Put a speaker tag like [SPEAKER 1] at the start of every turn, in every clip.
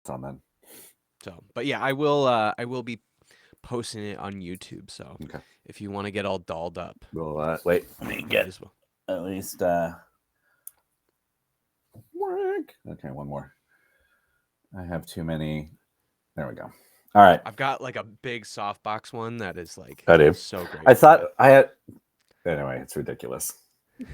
[SPEAKER 1] on then.
[SPEAKER 2] So, but yeah, I will be posting it on YouTube. So
[SPEAKER 1] Okay.
[SPEAKER 2] if you want to get all dolled up,
[SPEAKER 1] Well, wait. Let me
[SPEAKER 2] might
[SPEAKER 1] get
[SPEAKER 2] as well.
[SPEAKER 1] at least okay, one more. I have too many. There we go. All right.
[SPEAKER 2] I've got like a big softbox one that is like
[SPEAKER 1] I do.
[SPEAKER 2] so
[SPEAKER 1] I
[SPEAKER 2] great.
[SPEAKER 1] thought
[SPEAKER 2] Yeah.
[SPEAKER 1] I had. Anyway, it's ridiculous.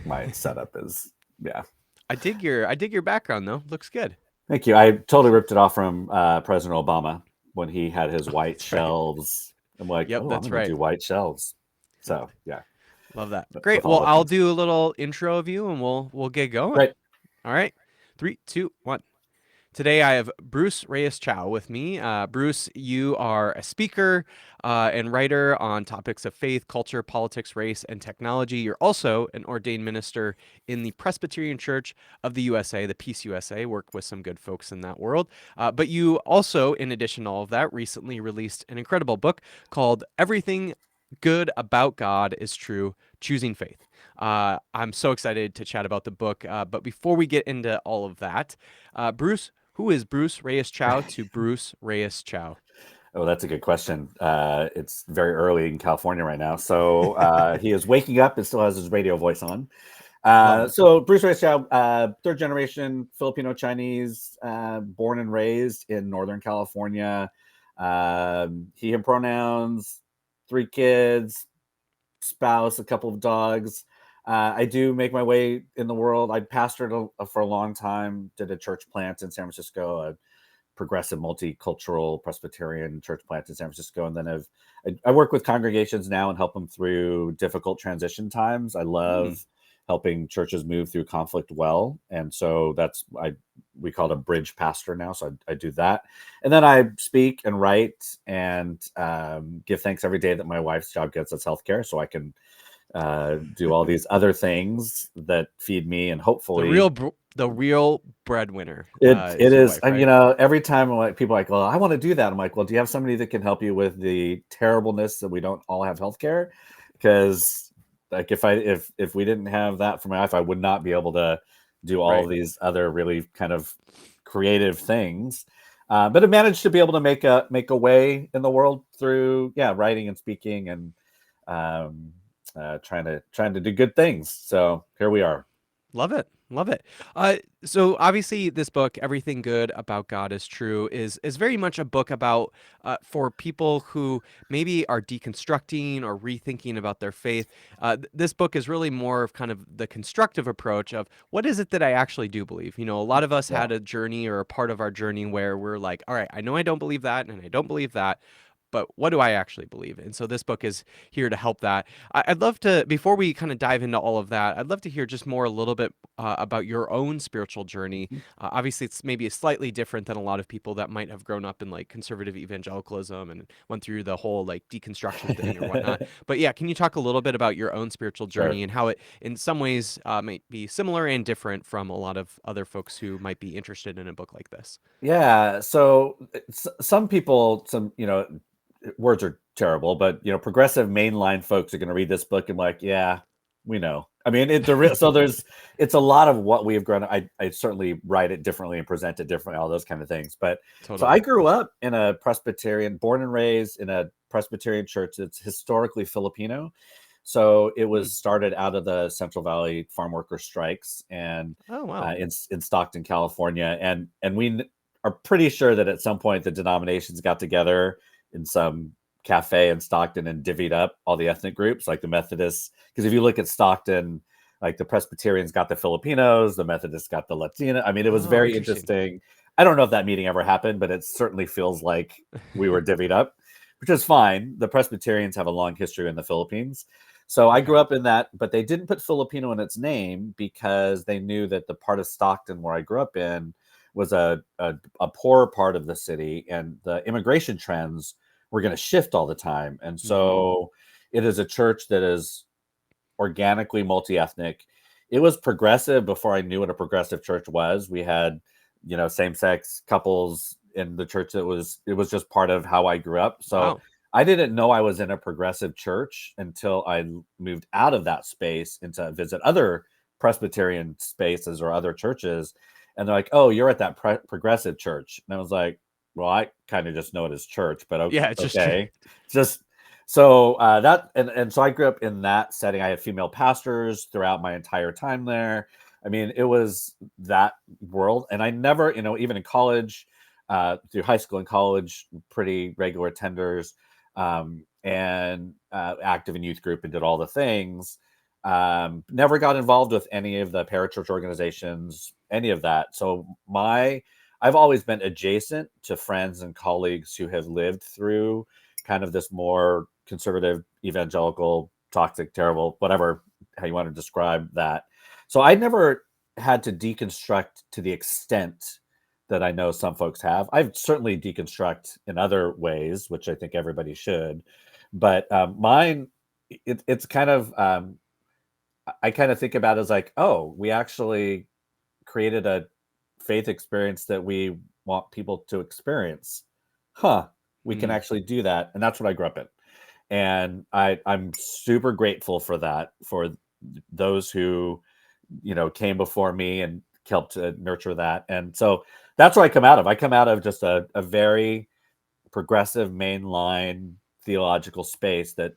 [SPEAKER 1] My setup is, yeah.
[SPEAKER 2] I dig your background though. Looks good.
[SPEAKER 1] Thank you. I totally ripped it off from President Obama when he had his
[SPEAKER 2] Oh,
[SPEAKER 1] white
[SPEAKER 2] that's right.
[SPEAKER 1] shelves. I'm like,
[SPEAKER 2] Yep,
[SPEAKER 1] oh, I'm
[SPEAKER 2] that's
[SPEAKER 1] going to
[SPEAKER 2] right.
[SPEAKER 1] do white shelves.
[SPEAKER 2] Yep.
[SPEAKER 1] So yeah,
[SPEAKER 2] Love that.
[SPEAKER 1] with
[SPEAKER 2] Great.
[SPEAKER 1] all
[SPEAKER 2] Well,
[SPEAKER 1] the
[SPEAKER 2] I'll
[SPEAKER 1] things.
[SPEAKER 2] do a little intro of you and we'll get going.
[SPEAKER 1] Great.
[SPEAKER 2] All right. 3, 2, 1. Today I have Bruce Reyes-Chow with me. Bruce, you are a speaker and writer on topics of faith, culture, politics, race, and technology. You're also an ordained minister in the Presbyterian Church of the USA, the Peace USA. Work with some good folks in that world. But you also, in addition to all of that, recently released an incredible book called Everything Good About God is True: Choosing Faith. I'm so excited to chat about the book. But before we get into all of that, Bruce, who is Bruce Reyes-Chow to Bruce Reyes-Chow?
[SPEAKER 1] Oh, that's a good question. It's very early in California right now, so he is waking up and still has his radio voice on.
[SPEAKER 2] Love it.
[SPEAKER 1] So Bruce Reyes-Chow, third generation Filipino Chinese, born and raised in Northern California. He him pronouns, 3 kids, spouse, a couple of dogs. I do make my way in the world. I pastored for a long time, did a church plant in San Francisco, a progressive multicultural Presbyterian church plant in San Francisco. And then I work with congregations now and help them through difficult transition times. I
[SPEAKER 2] Hmm.
[SPEAKER 1] love helping churches move through conflict well. And so we call it a bridge pastor now. So I do that. And then I speak and write and give thanks every day that my wife's job gets us healthcare so I can do all these other things that feed me and
[SPEAKER 2] The
[SPEAKER 1] hopefully
[SPEAKER 2] real breadwinner
[SPEAKER 1] it
[SPEAKER 2] is your
[SPEAKER 1] is.
[SPEAKER 2] wife,
[SPEAKER 1] And
[SPEAKER 2] right?
[SPEAKER 1] every time I'm like, people are like, well, I want to do that. I'm like, well, do you have somebody that can help you with the terribleness that we don't all have healthcare? Because like if we didn't have that for my life, I would not be able to do all
[SPEAKER 2] Right.
[SPEAKER 1] of these other really kind of creative things. But I managed to be able to make a way in the world through writing and speaking and um, trying to do good things. So here we are.
[SPEAKER 2] Love it. Love it. So obviously, this book, "Everything Good About God Is True," is very much a book about for people who maybe are deconstructing or rethinking about their faith. This book is really more of kind of the constructive approach of what is it that I actually do believe. A lot of us
[SPEAKER 1] Yeah.
[SPEAKER 2] had a journey or a part of our journey where we're like, all right, I know I don't believe that, and I don't believe that. But what do I actually believe? And so this book is here to help that. I'd love to, before we kind of dive into all of that, I'd love to hear just more a little bit about your own spiritual journey. Obviously, it's maybe slightly different than a lot of people that might have grown up in like conservative evangelicalism and went through the whole like deconstruction thing or whatnot. But yeah, can you talk a little bit about your own spiritual
[SPEAKER 1] Sure.
[SPEAKER 2] journey and how it, in some ways, might be similar and different from a lot of other folks who might be interested in a book like this?
[SPEAKER 1] Yeah. So some people, words are terrible, but progressive mainline folks are going to read this book and like, yeah, we know. I mean, it's a lot of what we have grown up. I certainly write it differently and present it differently, all those kind of things. But so I
[SPEAKER 2] Totally.
[SPEAKER 1] grew up in a Presbyterian, born and raised in a Presbyterian church that's historically Filipino. So it
[SPEAKER 2] Hmm.
[SPEAKER 1] was started out of the Central Valley farm worker strikes and
[SPEAKER 2] Oh, wow.
[SPEAKER 1] in Stockton, California, and we are pretty sure that at some point the denominations got together in some cafe in Stockton and divvied up all the ethnic groups, like the Methodists. Because if you look at Stockton, like the Presbyterians got the Filipinos, the Methodists got the Latino. I mean, it was
[SPEAKER 2] Oh,
[SPEAKER 1] very
[SPEAKER 2] interesting.
[SPEAKER 1] interesting. I don't know if that meeting ever happened, but it certainly feels like we were divvied up, which is fine. The Presbyterians have a long history in the Philippines. So I grew
[SPEAKER 2] Okay.
[SPEAKER 1] up in that, but they didn't put Filipino in its name because they knew that the part of Stockton where I grew up in was a poorer part of the city, and the immigration trends were going to shift all the time. And
[SPEAKER 2] Hmm.
[SPEAKER 1] so it is a church that is organically multi-ethnic. It was progressive before I knew what a progressive church was. We had, same-sex couples in the church. It was just part of how I grew up. So
[SPEAKER 2] Wow.
[SPEAKER 1] I didn't know I was in a progressive church until I moved out of that space and to visit other Presbyterian spaces or other churches. And they're like, "Oh, you're at that progressive church." And I was like, "Well, I kind of just know it as church, but
[SPEAKER 2] Yeah, it's just
[SPEAKER 1] okay." Just so that and so I grew up in that setting. I had female pastors throughout my entire time there. I mean, it was that world, and I never, even in college, through high school and college, pretty regular attenders, and active in youth group and did all the things. Never got involved with any of the parachurch organizations, any of that. So I've always been adjacent to friends and colleagues who have lived through kind of this more conservative, evangelical, toxic, terrible, whatever, how you want to describe that. So I never had to deconstruct to the extent that I know some folks have. I've certainly deconstruct in other ways, which I think everybody should. But mine, it's kind of, I kind of think about it as like, oh, we actually created a faith experience that we want people to experience. Huh, we can
[SPEAKER 2] Mm,
[SPEAKER 1] actually do that. And that's what I grew up in. And I'm super grateful for that, for those who, came before me and helped to nurture that. And so that's where I come out of. I come out of just a very progressive mainline theological space that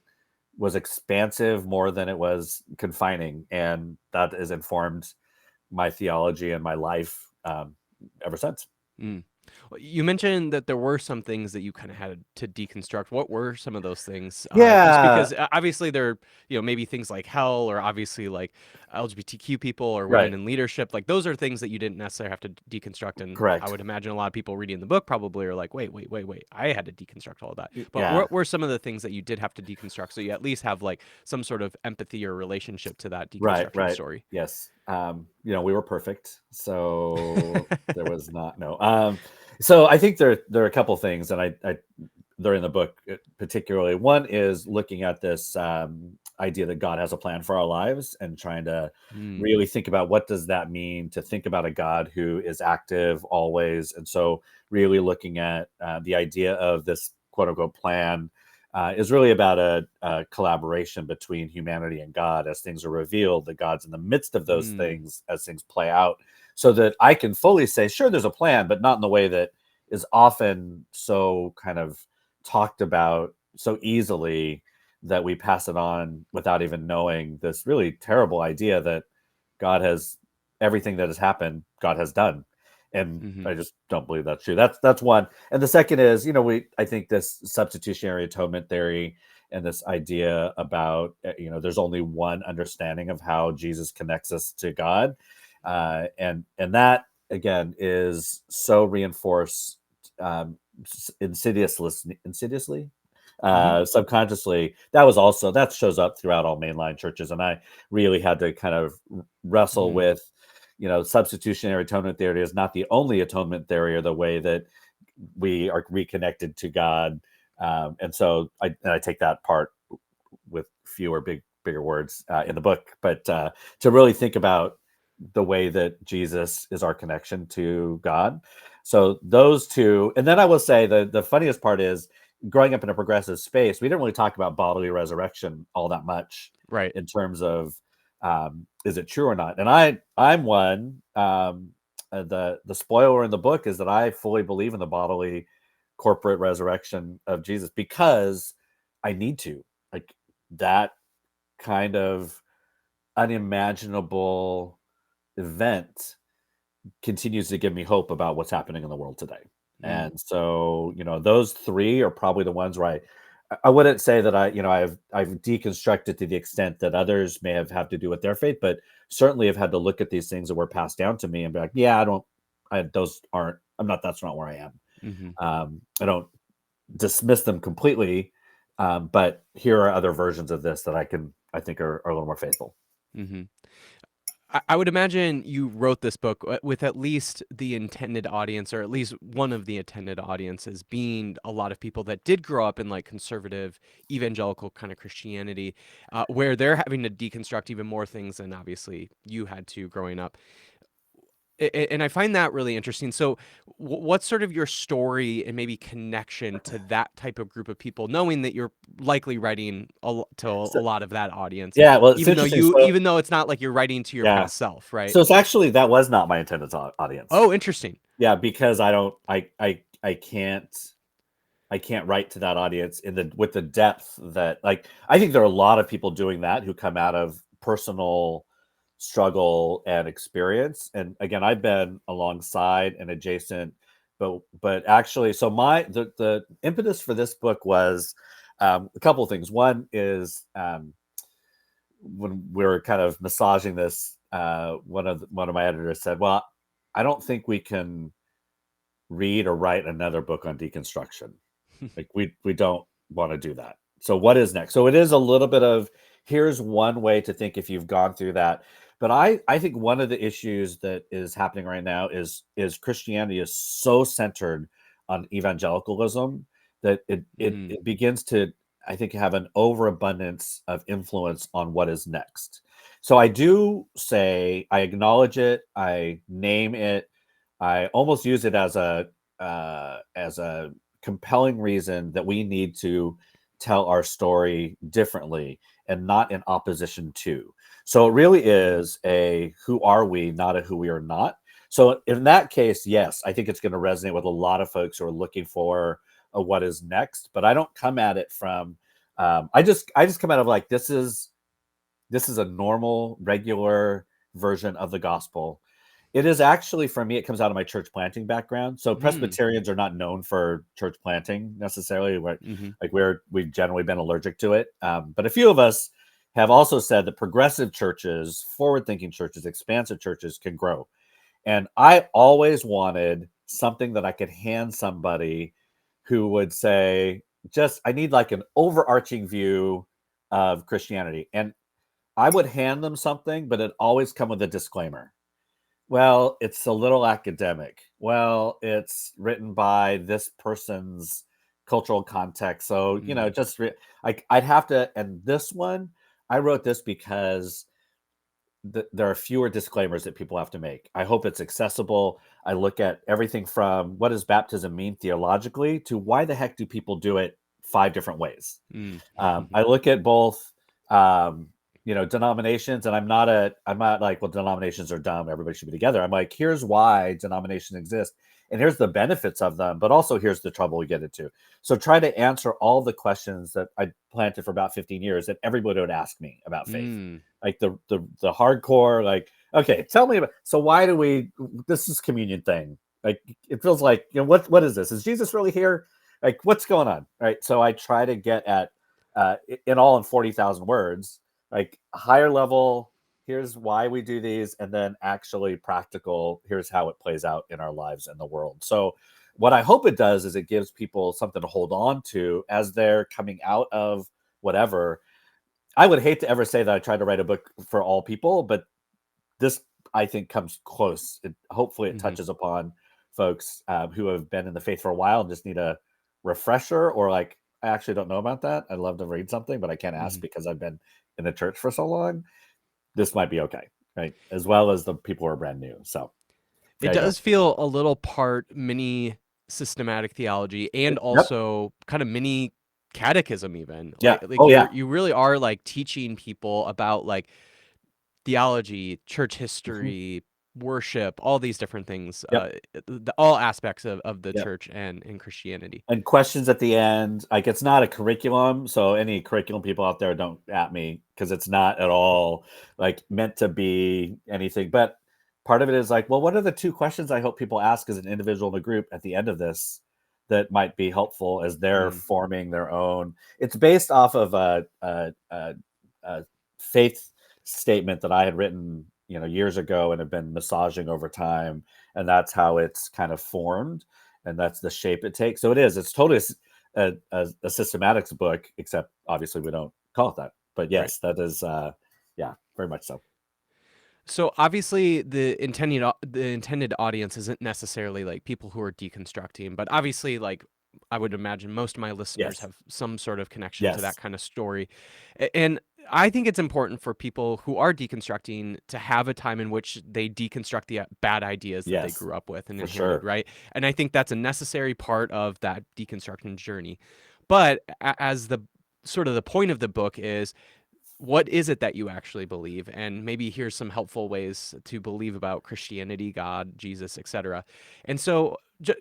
[SPEAKER 1] was expansive more than it was confining. And that has informed my theology and my life ever since.
[SPEAKER 2] mm. Well, you mentioned that there were some things that you kind of had to deconstruct. What were some of those things? Just
[SPEAKER 1] Yeah,
[SPEAKER 2] because obviously there, maybe things like hell, or obviously like LGBTQ people or
[SPEAKER 1] right.
[SPEAKER 2] women in leadership. Like those are things that you didn't necessarily have to deconstruct. And I
[SPEAKER 1] Correct.
[SPEAKER 2] would imagine a lot of people reading the book probably are like, wait, wait, wait, wait. I had to deconstruct all of that. But
[SPEAKER 1] Yeah.
[SPEAKER 2] what were some of the things that you did have to deconstruct? So you at least have like some sort of empathy or relationship to that
[SPEAKER 1] Right.
[SPEAKER 2] deconstruction
[SPEAKER 1] Right.
[SPEAKER 2] story.
[SPEAKER 1] Yes. We were perfect, so there was not no. So I think there are a couple things, and I they're in the book particularly. One is looking at this idea that God has a plan for our lives and trying to
[SPEAKER 2] Mm,
[SPEAKER 1] really think about what does that mean to think about a God who is active always. And so really looking at the idea of this quote unquote plan is really about a collaboration between humanity and God as things are revealed, that God's in the midst of those
[SPEAKER 2] mm,
[SPEAKER 1] things as things play out, so that I can fully say, sure, there's a plan, but not in the way that is often so kind of talked about so easily that we pass it on without even knowing this really terrible idea that God has everything that has happened, God has done. And
[SPEAKER 2] hmm
[SPEAKER 1] I just don't believe that's true. That's one. And the second is, I think this substitutionary atonement theory and this idea about, there's only one understanding of how Jesus connects us to God. And that again is so reinforced insidiously,
[SPEAKER 2] hmm
[SPEAKER 1] subconsciously. That shows up throughout all mainline churches, and I really had to kind of wrestle
[SPEAKER 2] mm,
[SPEAKER 1] with, substitutionary atonement theory is not the only atonement theory or the way that we are reconnected to God. And so I take that part with fewer bigger words in the book, but to really think about the way that Jesus is our connection to God. So those two, and then I will say the funniest part is growing up in a progressive space, we didn't really talk about bodily resurrection all that much
[SPEAKER 2] right.
[SPEAKER 1] in terms of is it true or not. And I'm one. The spoiler in the book is that I fully believe in the bodily corporate resurrection of Jesus because I need to, like, that kind of unimaginable event continues to give me hope about what's happening in the world today.
[SPEAKER 2] Mm,
[SPEAKER 1] And so, those three are probably the ones where I wouldn't say that I've deconstructed to the extent that others may have to do with their faith, but certainly have had to look at these things that were passed down to me and be like, yeah, that's not where I am.
[SPEAKER 2] hmm
[SPEAKER 1] I don't dismiss them completely, but here are other versions of this that I think are a little more faithful.
[SPEAKER 2] hmm I would imagine you wrote this book with at least the intended audience, or at least one of the intended audiences, being a lot of people that did grow up in like conservative, evangelical kind of Christianity, where they're having to deconstruct even more things than obviously you had to growing up. And I find that really interesting. So, what's sort of your story and maybe connection to that type of group of people, knowing that you're likely writing to a
[SPEAKER 1] So,
[SPEAKER 2] lot of that audience,
[SPEAKER 1] yeah, well, it's interesting. So,
[SPEAKER 2] even though it's not like you're writing to your
[SPEAKER 1] yeah,
[SPEAKER 2] past self, right?
[SPEAKER 1] so it's actually that was not my intended audience.
[SPEAKER 2] Oh, interesting.
[SPEAKER 1] Yeah, because I don't, I can't write to that audience in the with the depth that, like, I think there are a lot of people doing that who come out of personal struggle and experience. And again, I've been alongside and adjacent, but actually, so the impetus for this book was a couple of things. One is when we were kind of massaging this, one of my editors said, "Well, I don't think we can read or write another book on deconstruction. Like we don't want to do that. So what is next?" So it is a little bit of, here's one way to think if you've gone through that. But I think one of the issues that is happening right now is Christianity is so centered on evangelicalism that
[SPEAKER 2] Mm,
[SPEAKER 1] it begins to, I think, have an overabundance of influence on what is next. So I do say, I acknowledge it, I name it, I almost use it as a compelling reason that we need to tell our story differently and not in opposition to. So it really is a who are we, not a who we are not. So in that case, yes, I think it's going to resonate with a lot of folks who are looking for a what is next. But I don't come at it from I just come out of like, this is a normal, regular version of the gospel. It is actually, for me, it comes out of my church planting background. So
[SPEAKER 2] mm,
[SPEAKER 1] Presbyterians are not known for church planting necessarily.
[SPEAKER 2] hmm
[SPEAKER 1] We've generally been allergic to it. But a few of us have also said that progressive churches, forward-thinking churches, expansive churches can grow. And I always wanted something that I could hand somebody who would say, just, I need like an overarching view of Christianity. And I would hand them something, but it always come with a disclaimer. Well, it's a little academic. Well, it's written by this person's cultural context. So,
[SPEAKER 2] mm,
[SPEAKER 1] I'd have to, and this one, I wrote this because there are fewer disclaimers that people have to make. I hope it's accessible. I look at everything from what does baptism mean theologically to why the heck do people do it 5 different ways.
[SPEAKER 2] mm.
[SPEAKER 1] I look at both, denominations, and I'm not like, well, denominations are dumb, everybody should be together. I'm like, here's why denominations exist, and here's the benefits of them, but also here's the trouble we get into. So try to answer all the questions that I planted for about 15 years that everybody would ask me about faith,
[SPEAKER 2] Mm.
[SPEAKER 1] like the hardcore, like, okay, tell me about, so why do we, this is communion thing, like, it feels like, what is this, is Jesus really here, like, what's going on, right? So I try to get at in 40,000 words, like, higher level, here's why we do these, and then actually practical, here's how it plays out in our lives and the world. So what I hope it does is it gives people something to hold on to as they're coming out of whatever. I would hate to ever say that I tried to write a book for all people, but this, I think, comes close. Hopefully it
[SPEAKER 2] Mhm.
[SPEAKER 1] touches upon folks who have been in the faith for a while and just need a refresher, or like, I actually don't know about that, I'd love to read something, but I can't ask
[SPEAKER 2] Mhm.
[SPEAKER 1] because I've been in the church for so long. This might be okay, right? As well as the people who are brand new. So
[SPEAKER 2] It
[SPEAKER 1] there you go.
[SPEAKER 2] does feel a little part mini systematic theology and
[SPEAKER 1] Yep.
[SPEAKER 2] also kind of mini catechism even.
[SPEAKER 1] Yeah.
[SPEAKER 2] Like
[SPEAKER 1] Oh yeah.
[SPEAKER 2] you really are like teaching people about like theology, church
[SPEAKER 1] Mhm.
[SPEAKER 2] history, worship, all these different things,
[SPEAKER 1] Yep.
[SPEAKER 2] all aspects of the
[SPEAKER 1] Yep.
[SPEAKER 2] church and in Christianity.
[SPEAKER 1] And questions at the end. Like, it's not a curriculum, so any curriculum people out there, don't at me, because it's not at all like meant to be anything. But part of it is like, well, what are the 2 questions I hope people ask as an individual in a group at the end of this that might be helpful as they're
[SPEAKER 2] Mm,
[SPEAKER 1] forming their own? It's based off of a faith statement that I had written, years ago, and have been massaging over time, and that's how it's kind of formed, and that's the shape it takes. So it's totally a systematics book, except obviously we don't call it that. But
[SPEAKER 2] right.
[SPEAKER 1] yes, that is, yeah, very much so.
[SPEAKER 2] So obviously the intended audience isn't necessarily like people who are deconstructing, but obviously like I would imagine most of my listeners
[SPEAKER 1] Yes,
[SPEAKER 2] have some sort of connection to that
[SPEAKER 1] yes,
[SPEAKER 2] kind of story. And I think it's important for people who are deconstructing to have a time in which they deconstruct the bad ideas that they
[SPEAKER 1] Yes,
[SPEAKER 2] grew up with and
[SPEAKER 1] for
[SPEAKER 2] inherited,
[SPEAKER 1] sure.
[SPEAKER 2] right? And I think that's a necessary part of that deconstruction journey. But as the sort of the point of the book is, what is it that you actually believe? And maybe here's some helpful ways to believe about Christianity, God, Jesus, etc. And so,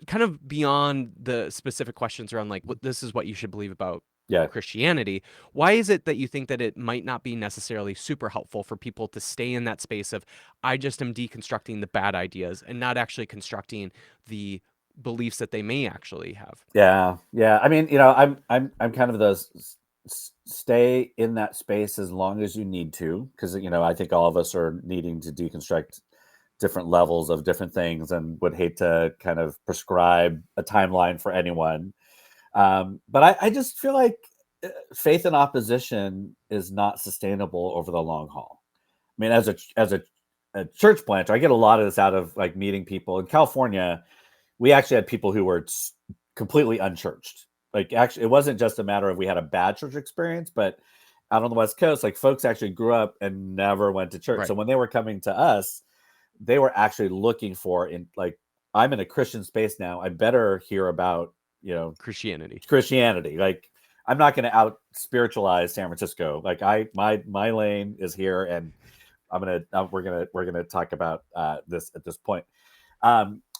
[SPEAKER 2] kind of beyond the specific questions around like, this is what you should believe about
[SPEAKER 1] Yeah.
[SPEAKER 2] Christianity, why is it that you think that it might not be necessarily super helpful for people to stay in that space of, I just am deconstructing the bad ideas and not actually constructing the beliefs that they may actually have?
[SPEAKER 1] Yeah. Yeah. I mean, I'm kind of those stay in that space as long as you need to, because I think all of us are needing to deconstruct different levels of different things, and would hate to kind of prescribe a timeline for anyone. But I just feel like faith in opposition is not sustainable over the long haul. I mean, as a church planter, I get a lot of this out of like meeting people in California. We actually had people who were completely unchurched. Like, actually, it wasn't just a matter of we had a bad church experience, but out on the West Coast, like, folks actually grew up and never went to church. So
[SPEAKER 2] Right.
[SPEAKER 1] when they were coming to us, they were actually looking for, in like, I'm in a Christian space now, I better hear about
[SPEAKER 2] Christianity.
[SPEAKER 1] Christianity. Like, I'm not going to out spiritualize San Francisco. Like, my lane is here, and we're gonna talk about this at this point.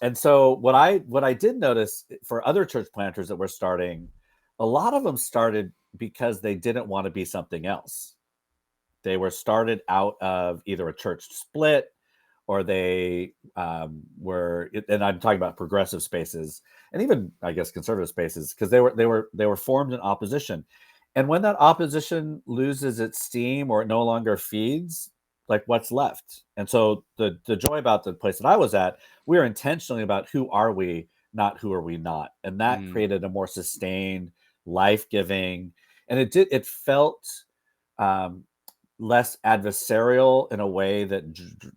[SPEAKER 1] And so what I did notice for other church planters that were starting, a lot of them started because they didn't want to be something else. They were started out of either a church split, or they were, and I'm talking about progressive spaces, and even, I guess, conservative spaces, because they were formed in opposition. And when that opposition loses its steam, or it no longer feeds, like, what's left? And so the joy about the place that I was at, we were intentionally about who are we, not who are we not, and that
[SPEAKER 2] Mm,
[SPEAKER 1] created a more sustained, life giving, and it felt um, less adversarial in a way that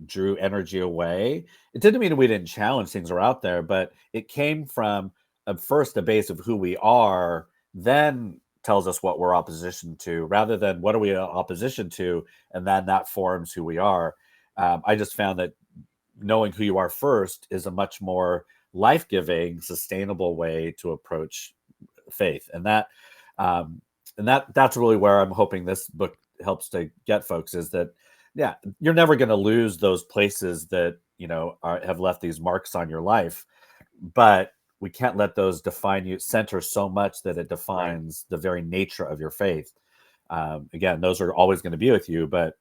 [SPEAKER 1] drew energy away. It didn't mean we didn't challenge things that were out there, but it came from first a base of who we are, then tells us what we're opposition to, rather than what are we opposition to, and then that forms who we are. I just found that knowing who you are first is a much more life-giving, sustainable way to approach faith, um, and that's really where I'm hoping this book helps to get folks, is that, yeah, you're never going to lose those places that have left these marks on your life, but we can't let those define you, center so much that it
[SPEAKER 2] right.
[SPEAKER 1] defines the very nature of your faith. Again, those are always going to be with you, but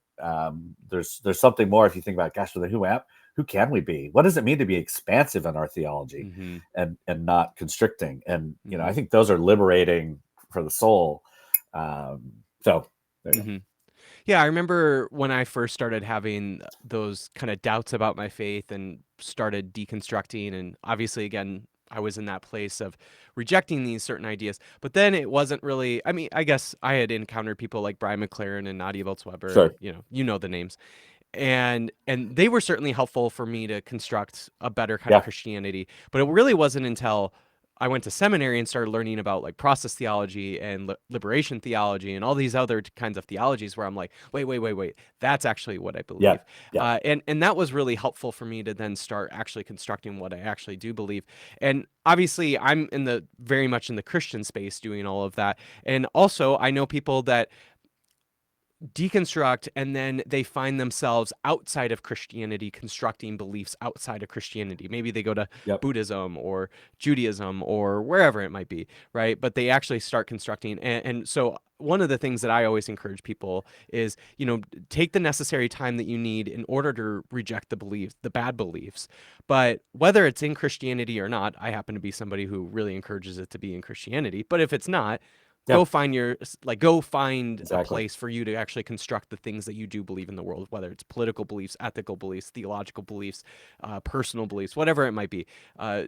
[SPEAKER 1] there's something more if you think about, gosh, who can we be? What does it mean to be expansive in our theology,
[SPEAKER 2] Mm-hmm.
[SPEAKER 1] and not constricting? And I
[SPEAKER 2] Mm-hmm.
[SPEAKER 1] think those are liberating for the soul. So there you go.
[SPEAKER 2] Mm-hmm. Yeah, I remember when I first started having those kind of doubts about my faith and started deconstructing. And obviously, again, I was in that place of rejecting these certain ideas. But then it wasn't really, I mean, I guess I had encountered people like Brian McLaren and Nadia Bolz-Weber, and
[SPEAKER 1] Sure.
[SPEAKER 2] you know the names. And they were certainly helpful for me to construct a better kind of
[SPEAKER 1] Yeah.
[SPEAKER 2] Christianity. But it really wasn't until I went to seminary and started learning about like process theology and liberation theology and all these other kinds of theologies where I'm like, wait, that's actually what I
[SPEAKER 1] Yeah.
[SPEAKER 2] believe.
[SPEAKER 1] Yeah.
[SPEAKER 2] And that was really helpful for me to then start actually constructing what I actually do believe. And obviously, I'm in the very much in the Christian space doing all of that. And also, I know people that deconstruct and then they find themselves outside of Christianity constructing beliefs outside of Christianity. Maybe they go to
[SPEAKER 1] Yep.
[SPEAKER 2] Buddhism or Judaism or wherever it might be, right? But they actually start constructing. And so one of the things that I always encourage people is, take the necessary time that you need in order to reject the beliefs, the bad beliefs. But whether it's in Christianity or not, I happen to be somebody who really encourages it to be in Christianity. But if it's not,
[SPEAKER 1] Yeah.
[SPEAKER 2] go find a
[SPEAKER 1] Exactly.
[SPEAKER 2] place for you to actually construct the things that you do believe in the world, whether it's political beliefs, ethical beliefs, theological beliefs, personal beliefs, whatever it might be.
[SPEAKER 1] Yeah.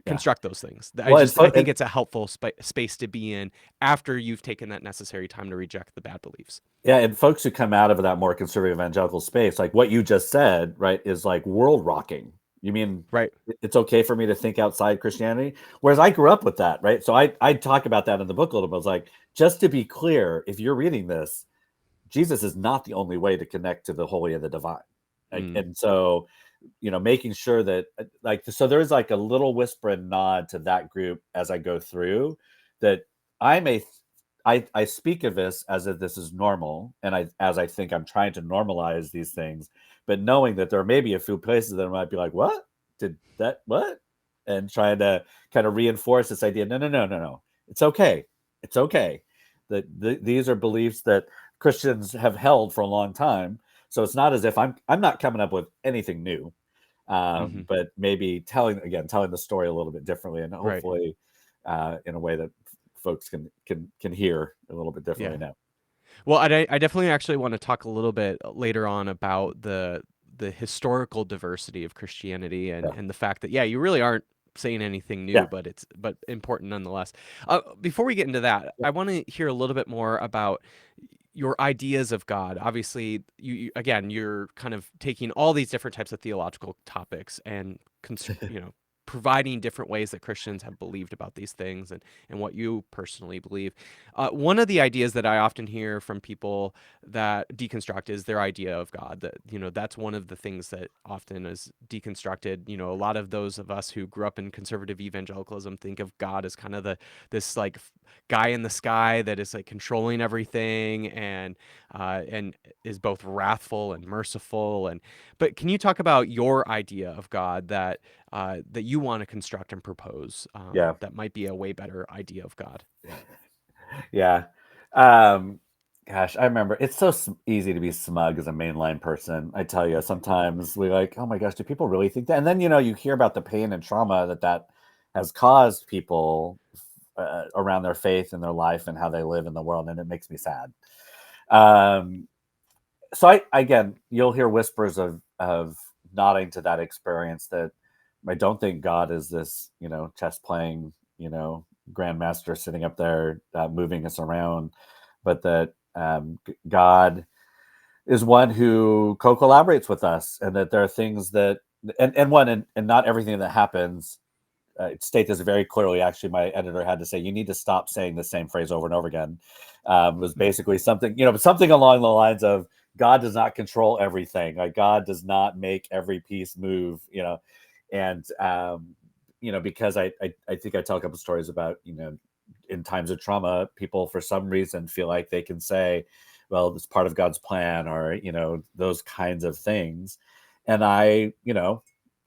[SPEAKER 2] Construct those things. I
[SPEAKER 1] Well,
[SPEAKER 2] just I think
[SPEAKER 1] and
[SPEAKER 2] it's a helpful space to be in after you've taken that necessary time to reject the bad beliefs.
[SPEAKER 1] yeah, and folks who come out of that more conservative evangelical space, like what you just said, right, is like world rocking. You mean
[SPEAKER 2] Right.
[SPEAKER 1] it's okay for me to think outside Christianity? Whereas I grew up with that, right? So I talk about that in the book a little bit. I was like, just to be clear, if you're reading this, Jesus is not the only way to connect to the holy and the divine.
[SPEAKER 2] Mm.
[SPEAKER 1] And so, making sure that so there's like a little whisper and nod to that group as I go through, that I may I speak of this as if this is normal, and I think I'm trying to normalize these things, but knowing that there may be a few places that I might be like, what did that what, and trying to kind of reinforce this idea. No, no, no, no, no. It's okay. It's okay. That these are beliefs that Christians have held for a long time. So it's not as if I'm not coming up with anything new,
[SPEAKER 2] Hmm.
[SPEAKER 1] but maybe telling the story a little bit differently, and
[SPEAKER 2] Right.
[SPEAKER 1] hopefully in a way that folks can hear a little bit
[SPEAKER 2] Yeah.
[SPEAKER 1] differently now.
[SPEAKER 2] Well, I definitely actually want to talk a little bit later on about the historical diversity of Christianity
[SPEAKER 1] Yeah,
[SPEAKER 2] and the fact that, yeah, you really aren't saying anything new,
[SPEAKER 1] yeah,
[SPEAKER 2] but important nonetheless. Before we get into that,
[SPEAKER 1] yeah,
[SPEAKER 2] I want to hear a little bit more about your ideas of God. Obviously, again, you're kind of taking all these different types of theological topics and providing different ways that Christians have believed about these things and what you personally believe. One of the ideas that I often hear from people that deconstruct is their idea of God. That, that's one of the things that often is deconstructed. A lot of those of us who grew up in conservative evangelicalism think of God as kind of this like guy in the sky that is like controlling everything and is both wrathful and merciful. But can you talk about your idea of God that you want to construct and propose,
[SPEAKER 1] yeah.
[SPEAKER 2] that might be a way better idea of God?
[SPEAKER 1] Yeah. Um, Gosh, I remember it's so easy to be smug as a mainline person. I tell you, sometimes we like, oh my gosh, do people really think that? And then, you hear about the pain and trauma that has caused people around their faith and their life and how they live in the world. And it makes me sad. Um, so again, you'll hear whispers of nodding to that experience, that I don't think God is this, chess playing, grandmaster sitting up there moving us around, but that God is one who co-collaborates with us, and that there are things that and not everything that happens. State this very clearly. Actually, my editor had to say, you need to stop saying the same phrase over and over again. Was basically something, something along the lines of, God does not control everything. Like, God does not make every piece move, and because I think I tell a couple stories about, in times of trauma, people for some reason feel like they can say, well, it's part of God's plan, or those kinds of things. And I,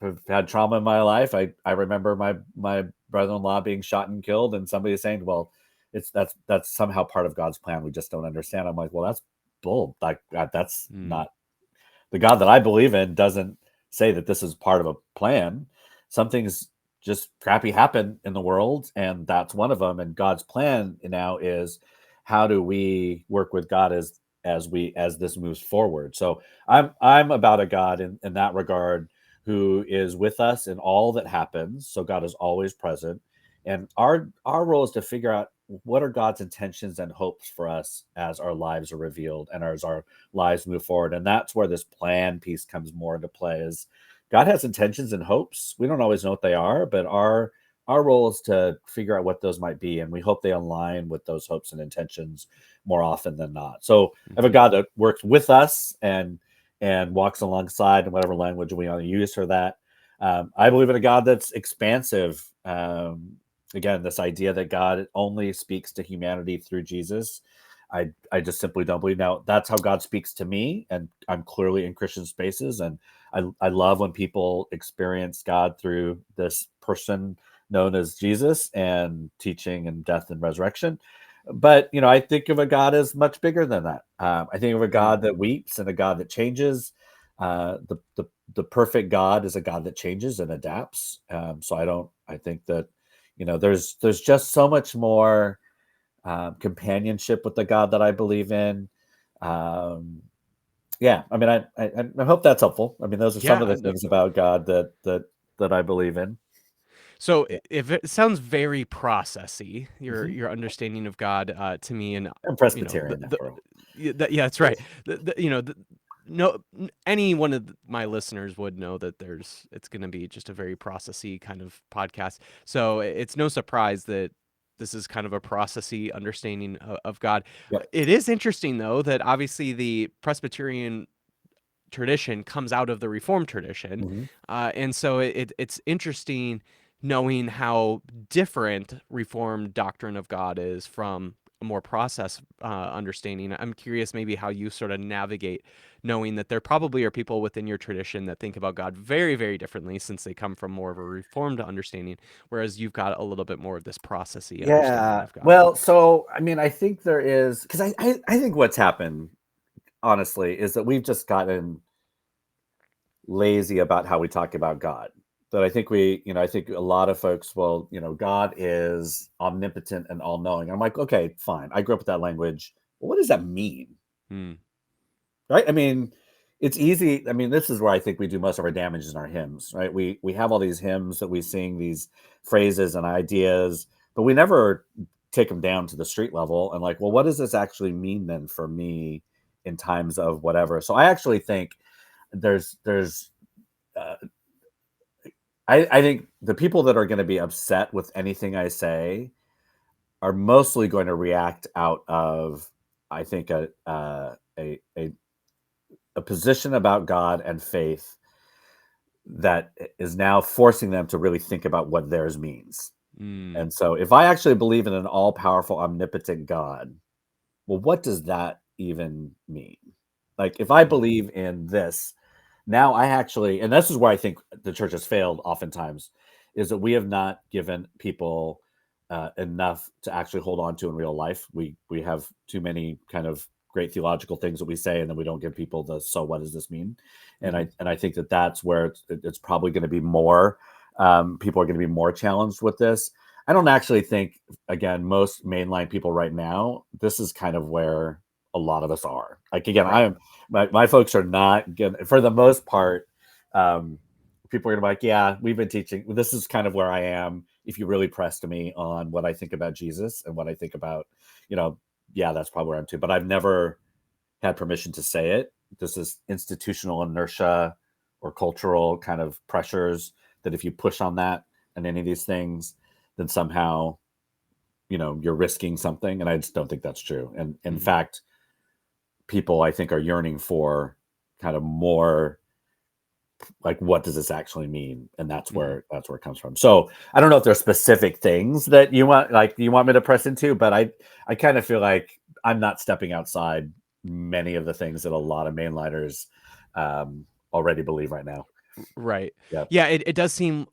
[SPEAKER 1] have had trauma in my life. I remember my brother-in-law being shot and killed, and somebody saying, well, that's somehow part of God's plan, we just don't understand. I'm like, well, that's bull. Like, that's
[SPEAKER 2] Mm.
[SPEAKER 1] not the God that I believe in. Doesn't say that this is part of a plan. Some things just crappy happen in the world, and that's one of them. And God's plan now is, how do we work with God as this moves forward? So I'm about a God in that regard, who is with us in all that happens. So God is always present, and our role is to figure out what are God's intentions and hopes for us as our lives are revealed and as our lives move forward. And that's where this plan piece comes more into play. Is God has intentions and hopes. We don't always know what they are, but our role is to figure out what those might be, and we hope they align with those hopes and intentions more often than not. So I have a
[SPEAKER 2] Hmm.
[SPEAKER 1] God that works with us and walks alongside, in whatever language we want to use for that. I believe in a God that's expansive. Again, this idea that God only speaks to humanity through Jesus, I just simply don't believe. Now, that's how God speaks to me, and I'm clearly in Christian spaces, and I love when people experience God through this person known as Jesus, and teaching and death and resurrection. But I think of a God as much bigger than that. I think of a
[SPEAKER 2] Mm.
[SPEAKER 1] God that weeps, and a God that changes. The perfect God is a God that changes and adapts. So I think that there's just so much more companionship with the God that I believe in. Um, yeah, I mean, I hope that's helpful. I mean, those are some of
[SPEAKER 2] Yeah.
[SPEAKER 1] the
[SPEAKER 2] No,
[SPEAKER 1] things about God that I believe in.
[SPEAKER 2] so
[SPEAKER 1] Yeah.
[SPEAKER 2] if it sounds very processy, your
[SPEAKER 1] Mhm.
[SPEAKER 2] your understanding of God, to me, and
[SPEAKER 1] I'm
[SPEAKER 2] the
[SPEAKER 1] Presbyterian,
[SPEAKER 2] the
[SPEAKER 1] after all.
[SPEAKER 2] yeah, that's right. No, any one of my listeners would know that it's going to be just a very processy kind of podcast. So it's no surprise that this is kind of a processy understanding of God.
[SPEAKER 1] Yep.
[SPEAKER 2] It is interesting though that obviously the Presbyterian tradition comes out of the Reformed tradition,
[SPEAKER 1] Hmm.
[SPEAKER 2] and so it's interesting knowing how different Reformed doctrine of God is from a more process understanding. I'm curious maybe how you sort of navigate knowing that there probably are people within your tradition that think about God very, very differently since they come from more of a Reformed understanding, whereas you've got a little bit more of this processy understanding
[SPEAKER 1] Yeah.
[SPEAKER 2] of God.
[SPEAKER 1] Well, so I mean, I think there is, because I think what's happened, honestly, is that we've just gotten lazy about how we talk about God. That I think I think a lot of folks, well, God is omnipotent and all knowing. I'm like, okay, fine. I grew up with that language. Well, what does that mean?
[SPEAKER 2] Hmm.
[SPEAKER 1] Right? I mean, it's easy. I mean, this is where I think we do most of our damage in our hymns, right? We have all these hymns that we sing, these phrases and ideas, but we never take them down to the street level and like, well, what does this actually mean then for me in times of whatever? So I actually think there's uh, I think the people that are going to be upset with anything I say are mostly going to react out of, I think, a position about God and faith that is now forcing them to really think about what theirs means.
[SPEAKER 2] Mm.
[SPEAKER 1] And so, if I actually believe in an all powerful, omnipotent God, well, what does that even mean? Like, if I
[SPEAKER 2] Mm.
[SPEAKER 1] believe in this, now I actually, and this is where I think the church has failed oftentimes, is that we have not given people enough to actually hold on to in real life. We have too many kind of great theological things that we say, and then we don't give people the so what does this mean? And
[SPEAKER 2] Mhm.
[SPEAKER 1] I think that that's where it's probably going to be more. People are going to be more challenged with this. I don't actually think, again, most mainline people right now, this is kind of where a lot of us are. Like, again,
[SPEAKER 2] Right.
[SPEAKER 1] my folks are not gonna, for the most part, people are gonna be like, yeah, we've been teaching. This is kind of where I am. If you really pressed me on what I think about Jesus and what I think about, you know, yeah, that's probably where I'm too. But I've never had permission to say it. This is institutional inertia or cultural kind of pressures that if you push on that and any of these things, then somehow, you're risking something. And I just don't think that's true. And in
[SPEAKER 2] Mhm.
[SPEAKER 1] fact, people I think are yearning for kind of more like, what does this actually mean? And
[SPEAKER 2] Mhm.
[SPEAKER 1] that's where it comes from. So I don't know if there's specific things that you want me to press into, but I kind of feel like I'm not stepping outside many of the things that a lot of mainliners already believe right now.
[SPEAKER 2] Right.
[SPEAKER 1] Yeah.
[SPEAKER 2] Yeah, it does seem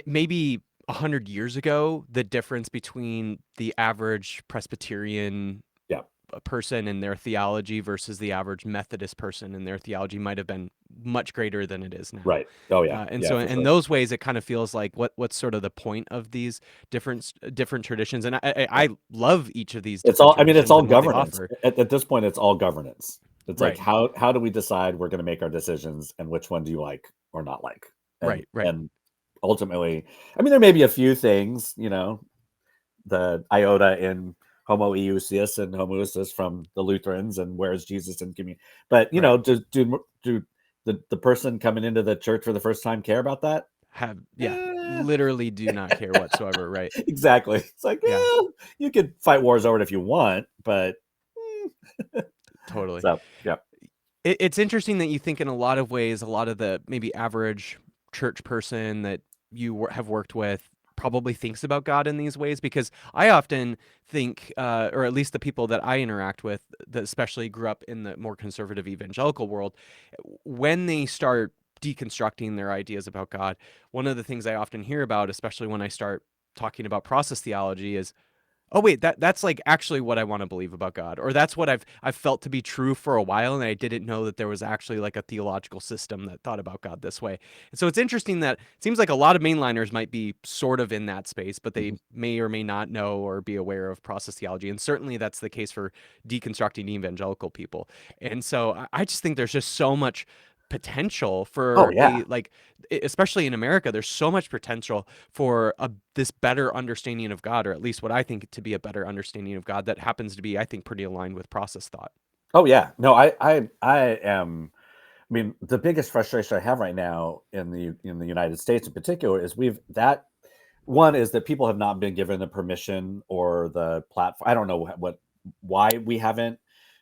[SPEAKER 2] maybe 100 years ago, the difference between the average Presbyterian
[SPEAKER 1] Yeah.
[SPEAKER 2] person and their theology versus the average Methodist person and their theology might have been much greater than it is now.
[SPEAKER 1] Right. Oh yeah.
[SPEAKER 2] And
[SPEAKER 1] Yeah,
[SPEAKER 2] so
[SPEAKER 1] for
[SPEAKER 2] in
[SPEAKER 1] sure.
[SPEAKER 2] those ways, it kind of feels like what's sort of the point of these different traditions. And I love each of these
[SPEAKER 1] It's
[SPEAKER 2] different
[SPEAKER 1] all, I mean, it's
[SPEAKER 2] traditions
[SPEAKER 1] all
[SPEAKER 2] and what they
[SPEAKER 1] governance.
[SPEAKER 2] offer.
[SPEAKER 1] At this point, it's all governance. It's like,
[SPEAKER 2] Right.
[SPEAKER 1] how do we decide we're going to make our decisions and which one do you like or not like? And,
[SPEAKER 2] Right. Right.
[SPEAKER 1] and ultimately, I mean, there may be a few things, the iota in homoousius and homoousius from the Lutherans and where's Jesus in community. But,
[SPEAKER 2] Right.
[SPEAKER 1] do the person coming into the church for the first time care about that?
[SPEAKER 2] Have yeah,
[SPEAKER 1] Eh,
[SPEAKER 2] literally do not care whatsoever. Right.
[SPEAKER 1] exactly. It's like,
[SPEAKER 2] Yeah.
[SPEAKER 1] you could fight wars over it if you want, but
[SPEAKER 2] Totally.
[SPEAKER 1] so yeah.
[SPEAKER 2] It's interesting that you think in a lot of ways, a lot of the maybe average church person that you have worked with probably thinks about God in these ways because I often think, or at least the people that I interact with, that especially grew up in the more conservative evangelical world, when they start deconstructing their ideas about God, one of the things I often hear about, especially when I start talking about process theology, is oh wait, that's like actually what I want to believe about God, or that's what I've felt to be true for a while, and I didn't know that there was actually like a theological system that thought about God this way. And so it's interesting that it seems like a lot of mainliners might be sort of in that space, but they
[SPEAKER 1] Mhm.
[SPEAKER 2] may or may not know or be aware of process theology, and certainly that's the case for deconstructing evangelical people. And so I just think there's just so much potential
[SPEAKER 1] Oh
[SPEAKER 2] for
[SPEAKER 1] yeah.
[SPEAKER 2] especially in America, there's so much potential for this better understanding of God, or at least what I think to be a better understanding of God that happens to be, I think, pretty aligned with process thought.
[SPEAKER 1] Oh yeah. No, I am. I mean, the biggest frustration I have right now in the United States in particular is one is that people have not been given the permission or the platform. I don't know why we haven't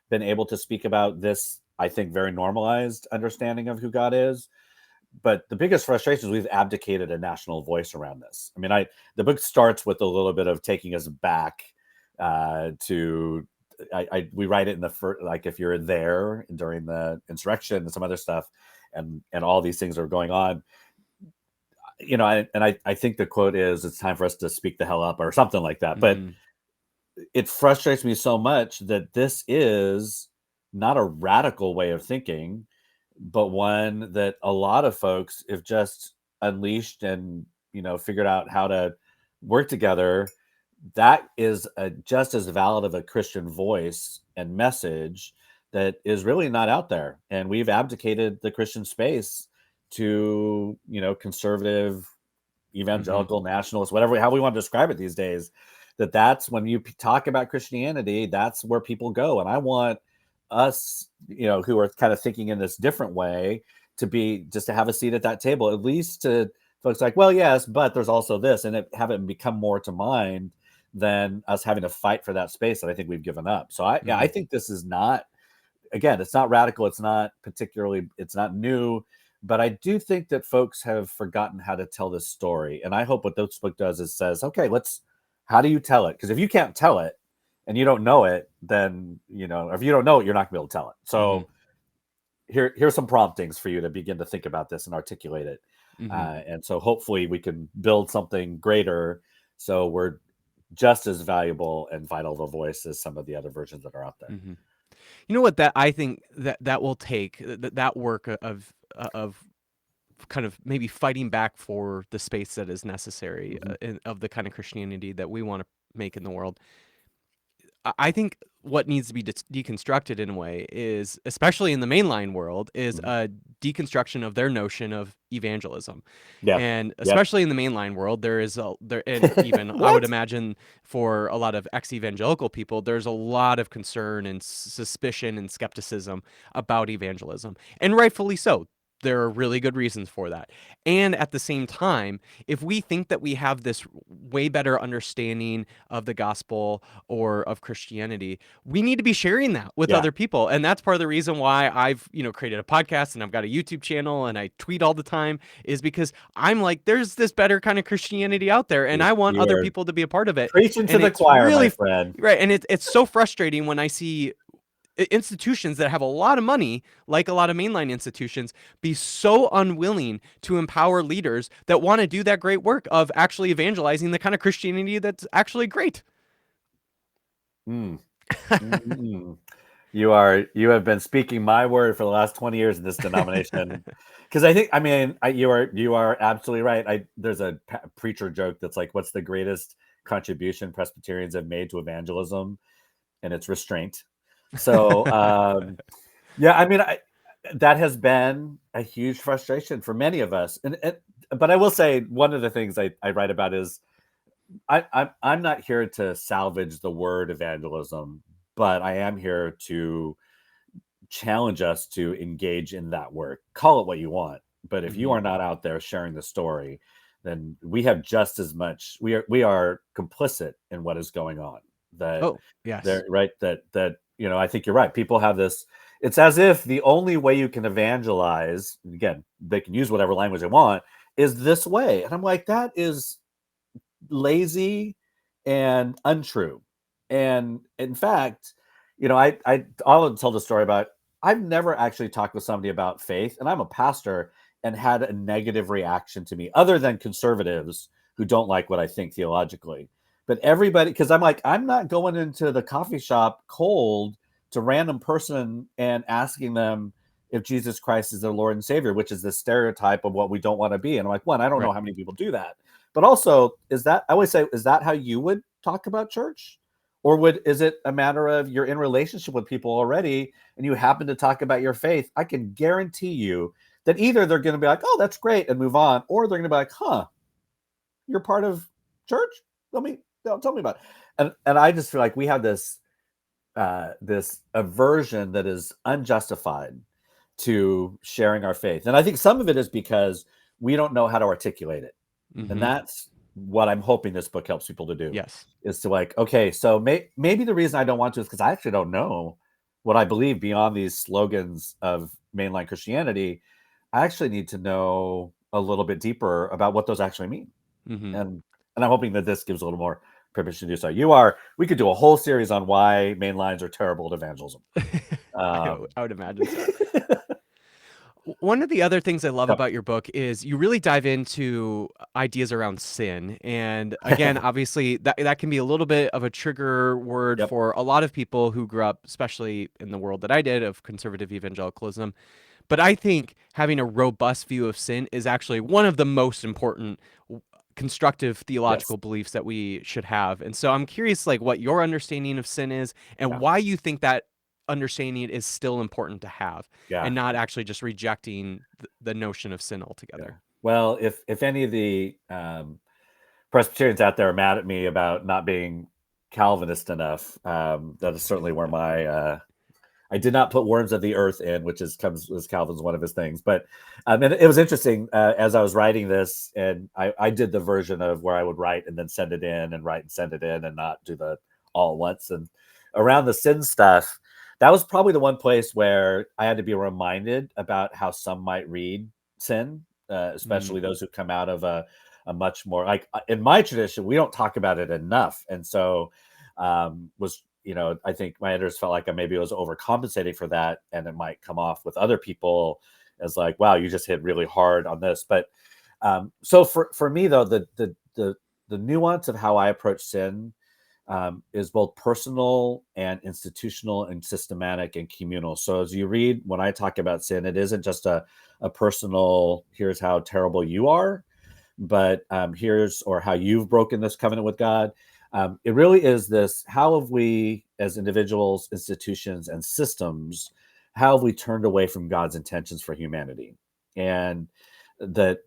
[SPEAKER 1] been able to speak about this, I think, very normalized understanding of who God is. But the biggest frustration is we've abdicated a national voice around this. I mean, the book starts with a little bit of taking us back to we write it in the first, like, if you're there during the insurrection and some other stuff, and all these things are going on, you know, I think the quote is, "It's time for us to speak the hell up," or something like that. But it frustrates me so much that this is not a radical way of thinking, but one that a lot of folks have just unleashed and, you know, figured out how to work together. That is just as valid of a Christian voice and message that is really not out there. And we've abdicated the Christian space to, you know, conservative, evangelical, nationalist, whatever, how we want to describe it these days. That's when you talk about Christianity, that's where people go. And I want us, you know, who are kind of thinking in this different way, to have a seat at that table, at least to folks like, well, yes, but there's also this, and have it become more to mind than us having to fight for that space that I think we've given up. So I think this is not, again, it's not radical. It's not new, but I do think that folks have forgotten how to tell this story. And I hope what this book does is says, okay, how do you tell it? Because if you can't tell it and you don't know it, then, you know, if you don't know it, you're not gonna be able to tell it. So here's some promptings for you to begin to think about this and articulate it. And so hopefully we can build something greater, so we're just as valuable and vital of a voice as some of the other versions that are out there.
[SPEAKER 2] You know what, that I think that will take that work of kind of maybe fighting back for the space that is necessary of the kind of Christianity that we want to make in the world. I think what needs to be deconstructed in a way is, especially in the mainline world, is a deconstruction of their notion of evangelism.
[SPEAKER 1] Yeah.
[SPEAKER 2] And especially in the mainline world, and even I would imagine for a lot of ex-evangelical people, there's a lot of concern and suspicion and skepticism about evangelism, and rightfully so. There are really good reasons for that. And at the same time, if we think that we have this way better understanding of the gospel or of Christianity, we need to be sharing that with other people. And that's part of the reason why I've, you know, created a podcast and I've got a YouTube channel and I tweet all the time, is because I'm like, there's this better kind of Christianity out there, and I want other people to be a part of it.
[SPEAKER 1] Preaching to the choir, my friend.
[SPEAKER 2] Right. And it's so frustrating when I see institutions that have a lot of money, like a lot of mainline institutions, be so unwilling to empower leaders that want to do that great work of actually evangelizing the kind of Christianity that's actually great.
[SPEAKER 1] You have been speaking my word for the last 20 years in this denomination. Because you are absolutely right. There's a preacher joke that's like, what's the greatest contribution Presbyterians have made to evangelism? And it's restraint. So, that has been a huge frustration for many of us. But I will say, one of the things I write about is I'm not here to salvage the word evangelism, but I am here to challenge us to engage in that work. Call it what you want, but if you are not out there sharing the story, then we have just as much. We are complicit in what is going on. That you know, I think you're right. People have this. It's as if the only way you can evangelize, again, they can use whatever language they want, is this way. And I'm like, that is lazy and untrue. And in fact, you know, I'll tell the story about, I've never actually talked with somebody about faith, and I'm a pastor, and had a negative reaction to me, other than conservatives who don't like what I think theologically. But everybody, because I'm like, I'm not going into the coffee shop cold to random person and asking them if Jesus Christ is their Lord and Savior, which is the stereotype of what we don't want to be. And I'm like, one, I don't know how many people do that. But also, I always say, is that how you would talk about church? Or is it a matter of you're in relationship with people already and you happen to talk about your faith? I can guarantee you that either they're going to be like, oh, that's great, and move on, or they're going to be like, huh, you're part of church? Tell me about it. And I just feel like we have this aversion that is unjustified to sharing our faith. And I think some of it is because we don't know how to articulate it. And what I'm hoping this book helps people to do.
[SPEAKER 2] Yes.
[SPEAKER 1] Is to like, okay, so maybe the reason I don't want to is because I actually don't know what I believe beyond these slogans of mainline Christianity. I actually need to know a little bit deeper about what those actually mean.
[SPEAKER 2] Mm-hmm.
[SPEAKER 1] And I'm hoping that this gives a little more permission to do so. We could do a whole series on why mainlines are terrible at evangelism.
[SPEAKER 2] I would imagine so. One of the other things I love
[SPEAKER 1] Yep.
[SPEAKER 2] about your book is you really dive into ideas around sin. And again, obviously, that can be a little bit of a trigger word
[SPEAKER 1] Yep.
[SPEAKER 2] for a lot of people who grew up, especially in the world that I did of conservative evangelicalism. But I think having a robust view of sin is actually one of the most important constructive
[SPEAKER 1] Yes.
[SPEAKER 2] theological beliefs that we should have. And so I'm curious, like, what your understanding of sin is and
[SPEAKER 1] Yeah.
[SPEAKER 2] why you think that understanding is still important to have
[SPEAKER 1] Yeah.
[SPEAKER 2] and not actually just rejecting the notion of sin altogether.
[SPEAKER 1] Yeah. Well, if any of the Presbyterians out there are mad at me about not being Calvinist enough, that is certainly where my I did not put worms of the earth in, which was Calvin's one of his things. But and it was interesting as I was writing this, and I did the version of where I would write and then send it in, and write and send it in, and not do the all at once. And around the sin stuff, that was probably the one place where I had to be reminded about how some might read sin, especially those who come out of a much more, like in my tradition, we don't talk about it enough, and so was, I think my editors felt like I maybe was overcompensating for that, and it might come off with other people as like, wow, you just hit really hard on this. But so for me though, the nuance of how I approach sin is both personal and institutional and systematic and communal. So as you read, when I talk about sin, it isn't just a personal, here's how terrible you are, but here's or how you've broken this covenant with God. It really is this: how have we, as individuals, institutions, and systems, how have we turned away from God's intentions for humanity? And that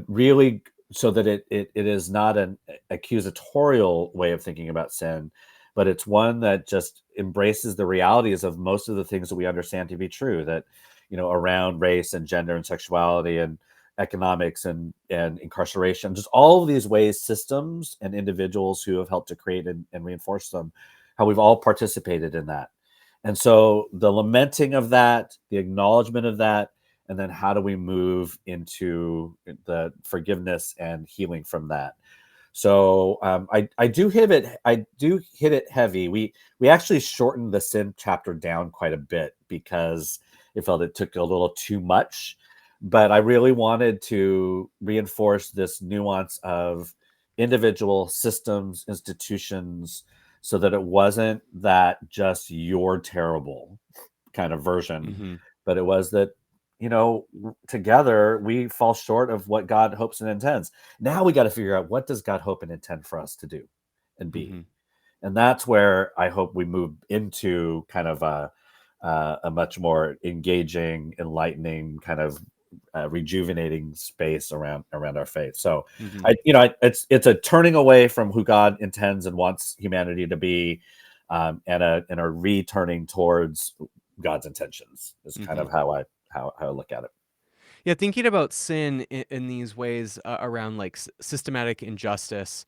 [SPEAKER 1] really, so that it is not an accusatorial way of thinking about sin, but it's one that just embraces the realities of most of the things that we understand to be true, that, around race and gender and sexuality and economics and incarceration, just all of these ways, systems and individuals who have helped to create and reinforce them, how we've all participated in that. And so the lamenting of that, the acknowledgement of that, and then how do we move into the forgiveness and healing from that? So I do hit it heavy. We actually shortened the sin chapter down quite a bit because it felt it took a little too much. But I really wanted to reinforce this nuance of individual systems, institutions, so that it wasn't that just you're terrible kind of version, but it was that, together we fall short of what God hopes and intends. Now we got to figure out, what does God hope and intend for us to do and be? And that's where I hope we move into kind of a much more engaging, enlightening, kind of rejuvenating space around our faith. So it's a turning away from who God intends and wants humanity to be, and a returning towards God's intentions is kind of how I look at it.
[SPEAKER 2] Yeah, thinking about sin in these ways around like systematic injustice,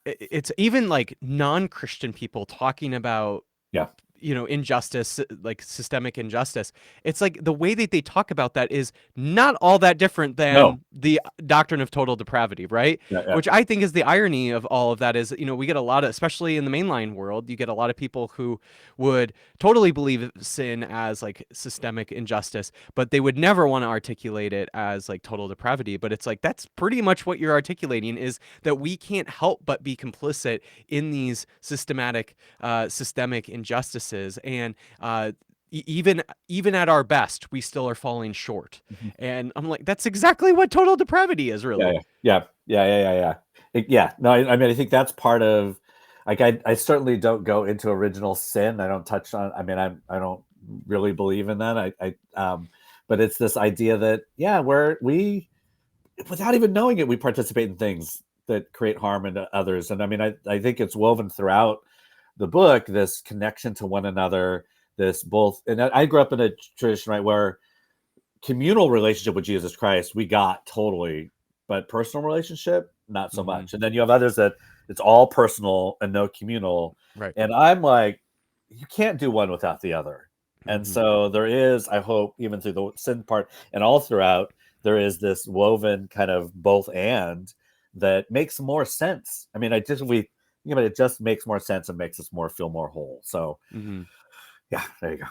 [SPEAKER 2] it's even like non-Christian people talking about
[SPEAKER 1] Yeah.
[SPEAKER 2] injustice, like systemic injustice. It's like the way that they talk about that is not all that different
[SPEAKER 1] No.
[SPEAKER 2] than the doctrine of total depravity, right?
[SPEAKER 1] Yeah.
[SPEAKER 2] Which I think is the irony of all of that is, we get a lot of, especially in the mainline world, you get a lot of people who would totally believe sin as like systemic injustice, but they would never want to articulate it as like total depravity. But it's like, that's pretty much what you're articulating, is that we can't help but be complicit in these systemic injustices, and even at our best, we still are falling short. And I'm like, that's exactly what total depravity is, really.
[SPEAKER 1] Yeah. No, I mean, I think that's part of, like, I certainly don't go into original sin. I don't touch on. I mean, I don't really believe in that. But it's this idea that we, without even knowing it, we participate in things that create harm into others. And I mean, I think it's woven throughout the book, this connection to one another, this both. And I grew up in a tradition, right, where communal relationship with Jesus Christ, we got totally, but personal relationship, not so
[SPEAKER 2] Mm-hmm.
[SPEAKER 1] much. And then you have others that it's all personal and no communal.
[SPEAKER 2] Right.
[SPEAKER 1] And I'm like, you can't do one without the other. And
[SPEAKER 2] Mm-hmm.
[SPEAKER 1] so there is, I hope, even through the sin part and all throughout, there is this woven kind of both and that makes more sense. I mean, it just makes more sense and makes us feel more whole. So
[SPEAKER 2] Mm-hmm.
[SPEAKER 1] yeah, there you go.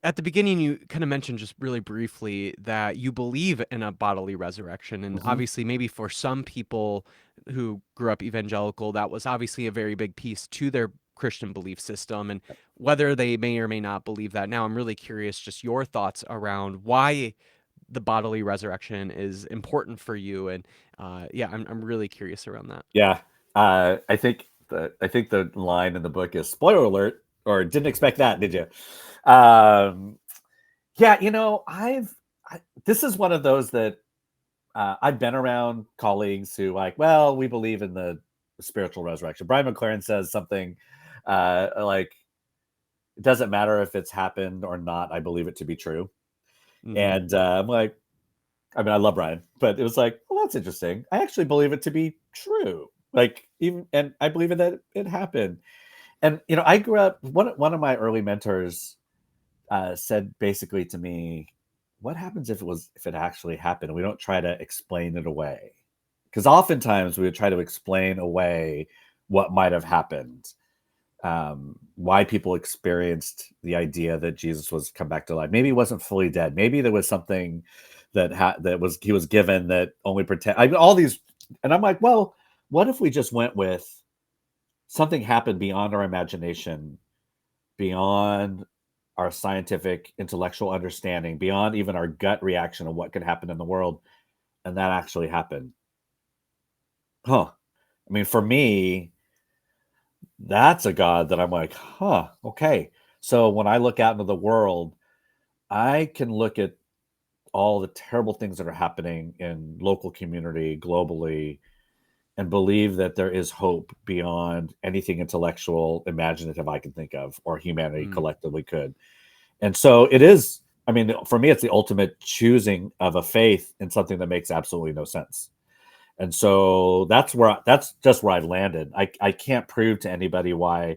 [SPEAKER 2] At the beginning, you kind of mentioned just really briefly that you believe in a bodily resurrection. And
[SPEAKER 1] Mm-hmm.
[SPEAKER 2] obviously, maybe for some people who grew up evangelical, that was obviously a very big piece to their Christian belief system. And whether they may or may not believe that now, I'm really curious just your thoughts around why the bodily resurrection is important for you. And yeah, I'm really curious around that.
[SPEAKER 1] Yeah, I think the line in the book is spoiler alert, or didn't expect that, did you? Yeah, this is one of those that I've been around colleagues who well, we believe in the spiritual resurrection. Brian McLaren says something like, it doesn't matter if it's happened or not. I believe it to be true.
[SPEAKER 2] Mm-hmm.
[SPEAKER 1] And I'm like, I mean, I love Brian, but it was like, well, that's interesting. I actually believe it to be true. And I believe that it happened. And, I grew up, one of my early mentors said basically to me, what happens if it actually happened? We don't try to explain it away. Because oftentimes we would try to explain away what might have happened, why people experienced the idea that Jesus was come back to life. Maybe he wasn't fully dead. Maybe there was something he was given that only pretend. I mean, all these, and I'm like, well, what if we just went with something happened beyond our imagination, beyond our scientific intellectual understanding, beyond even our gut reaction of what could happen in the world, and that actually happened? Huh. I mean, for me, that's a God that I'm like, huh, okay. So when I look out into the world, I can look at all the terrible things that are happening in local community, globally, and believe that there is hope beyond anything intellectual, imaginative I can think of, or humanity
[SPEAKER 2] Mm.
[SPEAKER 1] collectively could. And so it is, I mean, for me, it's the ultimate choosing of a faith in something that makes absolutely no sense. And so that's just where I've landed. I can't prove to anybody why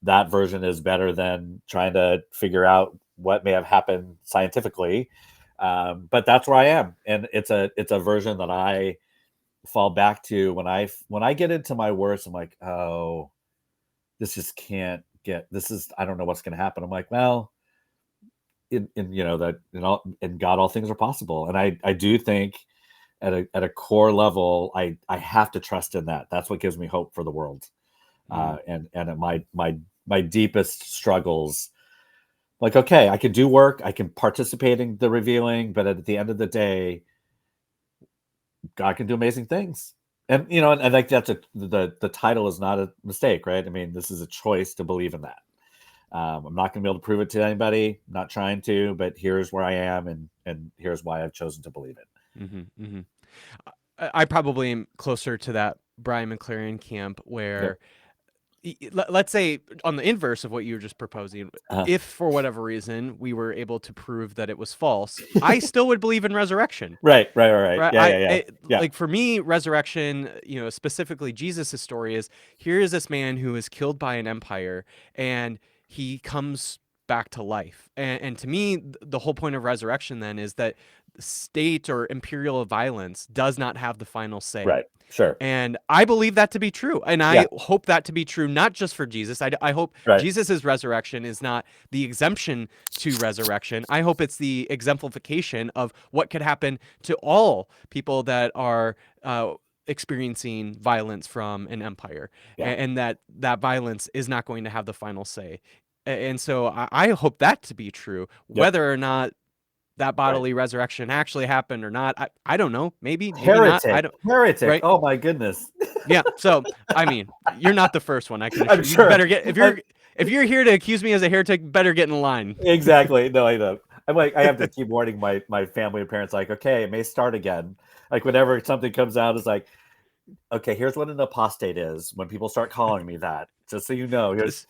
[SPEAKER 1] that version is better than trying to figure out what may have happened scientifically. But that's where I am. And it's a version that I fall back to when I get into my worst. I'm like, oh, I don't know what's going to happen. I'm like, well, in God, all things are possible. And I do think at a core level, I have to trust in that. That's what gives me hope for the world.
[SPEAKER 2] Mm.
[SPEAKER 1] And at my deepest struggles, like, okay, I can do work, I can participate in the revealing, but at the end of the day, God can do amazing things. And and I think the title is not a mistake, right? I mean, this is a choice to believe in that. I'm not going to be able to prove it to anybody. I'm not trying to, but here's where I am, and here's why I've chosen to believe it.
[SPEAKER 2] Mm-hmm. Mm-hmm. I probably am closer to that Brian McLaren camp
[SPEAKER 1] Yep.
[SPEAKER 2] where let's say on the inverse of what you were just proposing,
[SPEAKER 1] Uh-huh.
[SPEAKER 2] if for whatever reason we were able to prove that it was false, I still would believe in resurrection.
[SPEAKER 1] Right.
[SPEAKER 2] Right.
[SPEAKER 1] Yeah, yeah, yeah. Yeah.
[SPEAKER 2] Like for me, resurrection, specifically Jesus' story is here is this man who is killed by an empire and he comes back to life. And to me, the whole point of resurrection then is that state or imperial violence does not have the final say.
[SPEAKER 1] Right. Sure.
[SPEAKER 2] And I believe that to be true. And
[SPEAKER 1] Yeah.
[SPEAKER 2] I hope that to be true, not just for Jesus. I hope
[SPEAKER 1] Right.
[SPEAKER 2] Jesus' resurrection is not the exemption to resurrection. I hope it's the exemplification of what could happen to all people that are experiencing violence from an empire,
[SPEAKER 1] Yeah.
[SPEAKER 2] and that violence is not going to have the final say. And so I hope that to be true,
[SPEAKER 1] Yep.
[SPEAKER 2] whether or not that
[SPEAKER 1] Right.
[SPEAKER 2] bodily resurrection actually happened or not. I don't know. Maybe not. I
[SPEAKER 1] Heretic.
[SPEAKER 2] don't.
[SPEAKER 1] Heretic.
[SPEAKER 2] Right?
[SPEAKER 1] Oh my goodness.
[SPEAKER 2] Yeah. So I mean, you're not the first one. I can
[SPEAKER 1] I'm
[SPEAKER 2] assure you.
[SPEAKER 1] sure.
[SPEAKER 2] Better get if you're here to accuse me as a heretic, better get in line.
[SPEAKER 1] Exactly. No, I know. I'm like, I have to keep warning my family and parents, like, okay, it may start again. Like whenever something comes out, it's like, okay, here's what an apostate is. When people start calling me that, just so you know,
[SPEAKER 2] Just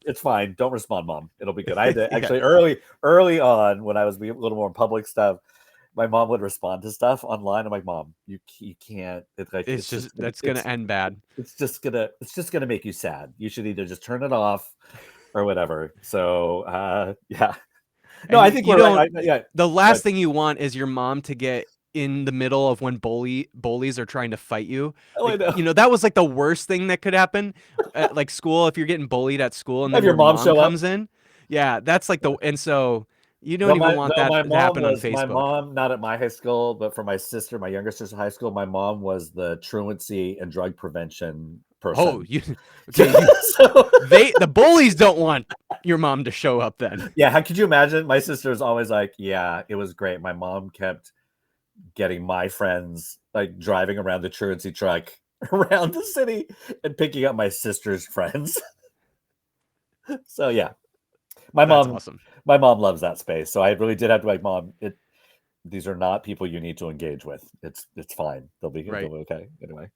[SPEAKER 1] it's fine. Don't respond, mom. It'll be good. I had to
[SPEAKER 2] yeah.
[SPEAKER 1] actually early on when I was a little more public stuff. my mom would respond to stuff online. I'm like, Mom, you can't. It's like
[SPEAKER 2] It's
[SPEAKER 1] it's
[SPEAKER 2] just
[SPEAKER 1] just
[SPEAKER 2] that's gonna end bad.
[SPEAKER 1] it's just gonna make you sad. You should either just turn it off or whatever. So yeah. No,
[SPEAKER 2] And
[SPEAKER 1] I
[SPEAKER 2] you,
[SPEAKER 1] think
[SPEAKER 2] you
[SPEAKER 1] we're right.
[SPEAKER 2] don't
[SPEAKER 1] Yeah,
[SPEAKER 2] the
[SPEAKER 1] but
[SPEAKER 2] last thing you want is your mom to get in the middle of when bullies are trying to fight you.
[SPEAKER 1] oh, I
[SPEAKER 2] Like,
[SPEAKER 1] know.
[SPEAKER 2] that was like the worst thing that could happen at like school, if you're getting bullied at school and
[SPEAKER 1] Have
[SPEAKER 2] then
[SPEAKER 1] your
[SPEAKER 2] your
[SPEAKER 1] mom
[SPEAKER 2] mom
[SPEAKER 1] show up.
[SPEAKER 2] comes in. Yeah, that's like and so you don't
[SPEAKER 1] Though
[SPEAKER 2] even want that
[SPEAKER 1] my
[SPEAKER 2] to
[SPEAKER 1] mom
[SPEAKER 2] happen on
[SPEAKER 1] was
[SPEAKER 2] Facebook.
[SPEAKER 1] not at my high school, but for my sister, my younger sister high school, my mom was the truancy and drug prevention
[SPEAKER 2] Oh,
[SPEAKER 1] person.
[SPEAKER 2] you
[SPEAKER 1] So,
[SPEAKER 2] okay, you
[SPEAKER 1] so
[SPEAKER 2] the bullies don't want your mom to show up then.
[SPEAKER 1] yeah, how could you imagine? My sister was always like, yeah, it was great. My mom kept getting my friends like driving around the truancy truck around the city and picking up my sister's friends. So yeah, my
[SPEAKER 2] That's
[SPEAKER 1] mom
[SPEAKER 2] awesome.
[SPEAKER 1] my mom loves that space. So I really did have to like, Mom, these are not people you need to engage with. It's fine. They'll
[SPEAKER 2] Right.
[SPEAKER 1] be okay anyway.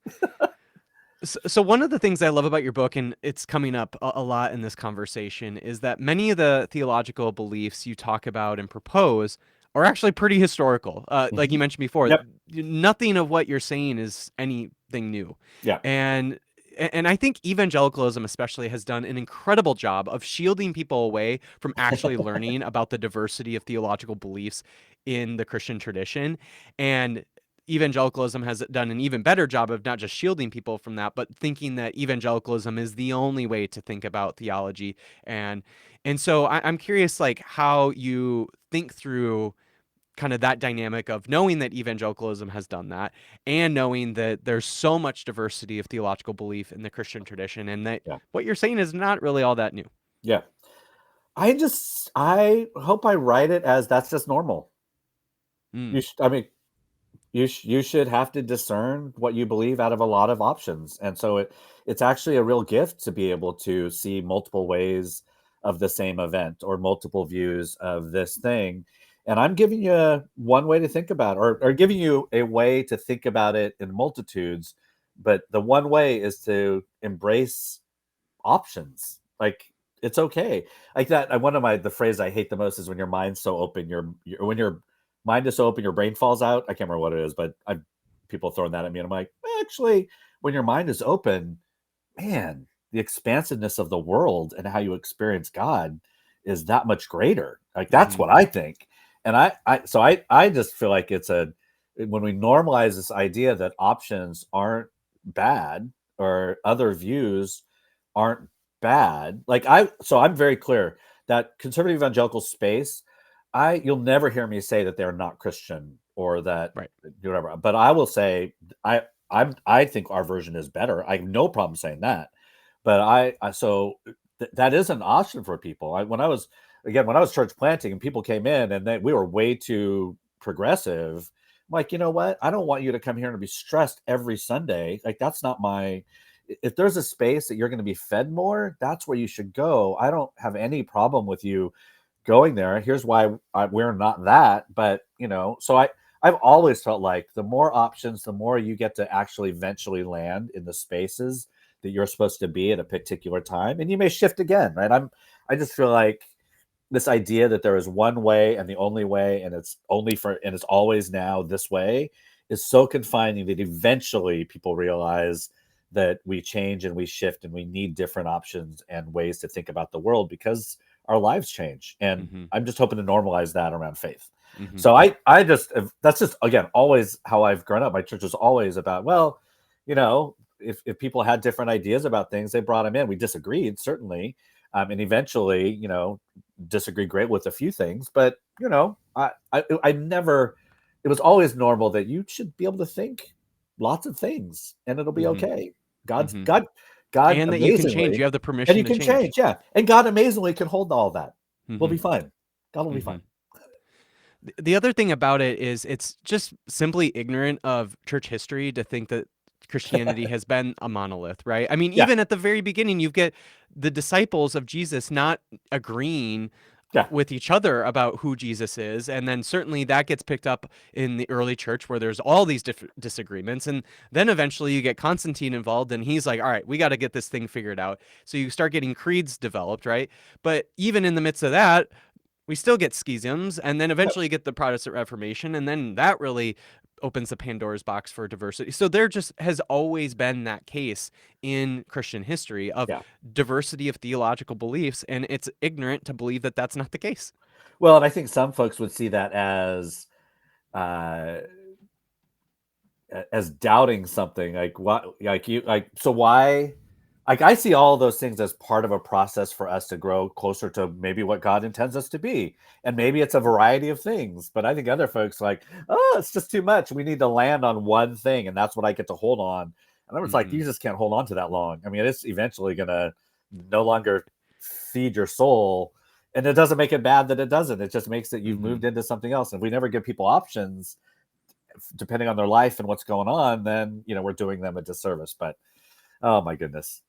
[SPEAKER 2] So one of the things I love about your book, and it's coming up a lot in this conversation, is that many of the theological beliefs you talk about and propose are actually pretty historical. Like
[SPEAKER 1] Mm-hmm.
[SPEAKER 2] you mentioned before,
[SPEAKER 1] Yep.
[SPEAKER 2] nothing of what you're saying is anything new.
[SPEAKER 1] Yeah.
[SPEAKER 2] And and I think evangelicalism especially has done an incredible job of shielding people away from actually learning about the diversity of theological beliefs in the Christian tradition. And evangelicalism has done an even better job of not just shielding people from that, but thinking that evangelicalism is the only way to think about theology. And so I'm curious, like, how you think through kind of that dynamic of knowing that evangelicalism has done that and knowing that there's so much diversity of theological belief in the Christian tradition, and that
[SPEAKER 1] Yeah.
[SPEAKER 2] what you're saying is not really all that new.
[SPEAKER 1] Yeah. I hope I write it as that's just normal.
[SPEAKER 2] Mm,
[SPEAKER 1] I mean, you should have to discern what you believe out of a lot of options, and so it's actually a real gift to be able to see multiple ways of the same event or multiple views of this thing. And I'm giving you one way to think about it, or giving you a way to think about it in multitudes. But the one way is to embrace options. Like it's okay. Like that. One of the phrase I hate the most is when your mind's so open, when your mind is so open, your brain falls out. I can't remember what it is, but I people throwing that at me, and I'm like, actually, when your mind is open, man, the expansiveness of the world and how you experience God is that much greater. Like that's
[SPEAKER 2] hmm
[SPEAKER 1] what I think. And I just feel like it's when we normalize this idea that options aren't bad or other views aren't bad. I'm very clear that conservative evangelical space, you'll never hear me say that they're not Christian or that
[SPEAKER 2] Right.
[SPEAKER 1] whatever. But I will say I think our version is better. I have no problem saying that. But that is an option for people. When I was church planting and people came in and we were way too progressive, I'm like, you know what? I don't want you to come here and be stressed every Sunday. Like that's not my. If there's a space that you're going to be fed more, that's where you should go. I don't have any problem with you going there. Here's why we're not that. But so I've always felt like the more options, the more you get to actually eventually land in the spaces that you're supposed to be at a particular time, and you may shift again, right? I just feel like this idea that there is one way and the only way, and it's always now this way, is so confining that eventually people realize that we change and we shift and we need different options and ways to think about the world because our lives change. And
[SPEAKER 2] hmm
[SPEAKER 1] I'm just hoping to normalize that around faith.
[SPEAKER 2] hmm
[SPEAKER 1] So that's just again always how I've grown up. My church was always about, well, if people had different ideas about things, they brought them in. We disagreed certainly, and eventually, disagree great with a few things, but I never. It was always normal that you should be able to think lots of things, and it'll be
[SPEAKER 2] hmm
[SPEAKER 1] okay. God's
[SPEAKER 2] hmm
[SPEAKER 1] God
[SPEAKER 2] And that you can change. You
[SPEAKER 1] amazingly,
[SPEAKER 2] have the
[SPEAKER 1] and you
[SPEAKER 2] permission to
[SPEAKER 1] can
[SPEAKER 2] change.
[SPEAKER 1] change, yeah, and God amazingly can hold all that. We'll
[SPEAKER 2] hmm
[SPEAKER 1] be fine. God will be
[SPEAKER 2] hmm
[SPEAKER 1] fine.
[SPEAKER 2] The other thing about it is it's just simply ignorant of church history to think that Christianity has been a monolith, right? I mean,
[SPEAKER 1] Yeah,
[SPEAKER 2] even at the very beginning, you get the disciples of Jesus not agreeing
[SPEAKER 1] yeah,
[SPEAKER 2] with each other about who Jesus is. And then certainly that gets picked up in the early church where there's all these disagreements. And then eventually you get Constantine involved and he's like, all right, we got to get this thing figured out. So you start getting creeds developed, right? But even in the midst of that, We still get schisms, and then eventually get the Protestant Reformation, and then that really opens the Pandora's box for diversity. So there just has always been that case in Christian history of
[SPEAKER 1] Yeah.
[SPEAKER 2] diversity of theological beliefs, and it's ignorant to believe that that's not the case.
[SPEAKER 1] Well, and I think some folks would see that uh, as doubting something. Like what? Like you? Like so? Why? Like I see all those things as part of a process for us to grow closer to maybe what God intends us to be, and maybe it's a variety of things. But I think other folks like, oh, it's just too much. We need to land on one thing, and that's what I get to hold on. And it's like you just can't hold on to that long. I mean, it's eventually gonna no longer feed your soul, and it doesn't make it bad that it doesn't. It just makes it you've moved into something else. And if we never give people options, depending on their life and what's going on, then we're doing them a disservice. But oh my goodness.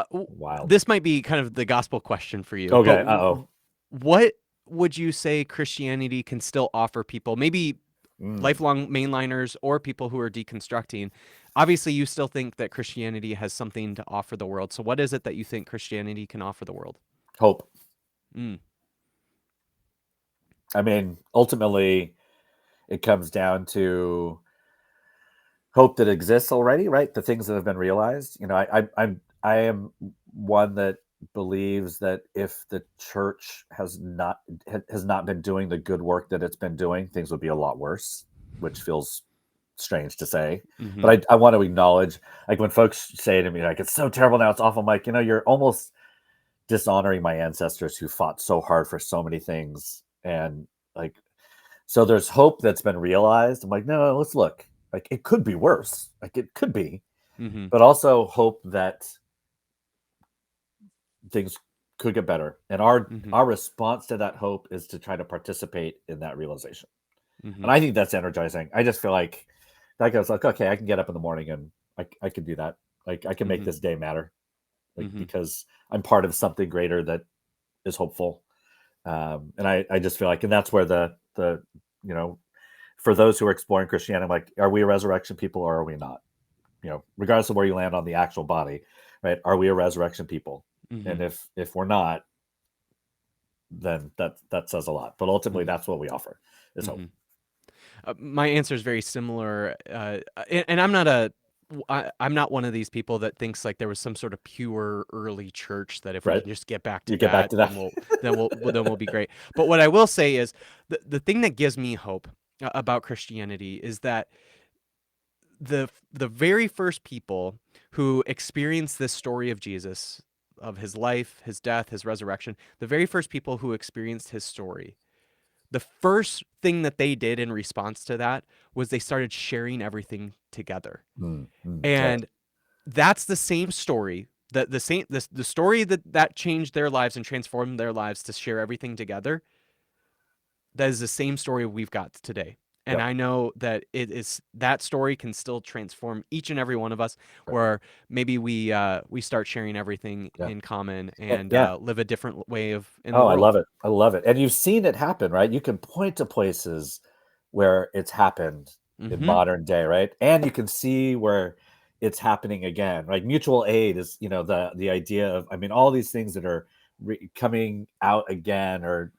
[SPEAKER 1] Wild.
[SPEAKER 2] This might be kind of the gospel question for you.
[SPEAKER 1] Okay.
[SPEAKER 2] But what would you say Christianity can still offer people? Maybe lifelong mainliners or people who are deconstructing. Obviously, you still think that Christianity has something to offer the world. So what is it that you think Christianity can offer the world?
[SPEAKER 1] Hope. I mean, ultimately, it comes down to hope that exists already, right? The things that have been realized. I am one that believes that if the church has not been doing the good work that it's been doing, things would be a lot worse, which feels strange to say. But I want to acknowledge, like when folks say to me, like, it's so terrible now, it's awful. I'm like, you're almost dishonoring my ancestors who fought so hard for so many things. And like, so there's hope that's been realized. I'm like, no, let's look. Like it could be worse. Like it could be, but also hope that things could get better. And our response to that hope is to try to participate in that realization. And I think that's energizing. I just feel like that goes like, okay, I can get up in the morning and I can do that. Like I can make this day matter, like because I'm part of something greater that is hopeful. And I just feel like, and that's where the for those who are exploring Christianity, I'm like, are we a resurrection people or are we not? Regardless of where you land on the actual body, right? Are we a resurrection people? And if we're not, then that says a lot. But ultimately, that's what we offer is hope.
[SPEAKER 2] My answer is very similar, and I'm not one of these people that thinks like there was some sort of pure early church that if we can just get back to that, then we'll be great. But what I will say is the thing that gives me hope about Christianity is that the very first people who experienced this story of Jesus, of his life, his death, his resurrection, the very first people who experienced his story, the first thing that they did in response to that was they started sharing everything together. And that's the same story, the story that changed their lives and transformed their lives to share everything together. That is the same story we've got today. And I know that that story can still transform each and every one of us, where maybe we start sharing everything in common and live a different way in the world.
[SPEAKER 1] I love it. And you've seen it happen, right? You can point to places where it's happened in modern day, right? And you can see where it's happening again. Like mutual aid is, the idea of, I mean, all these things that are coming out again or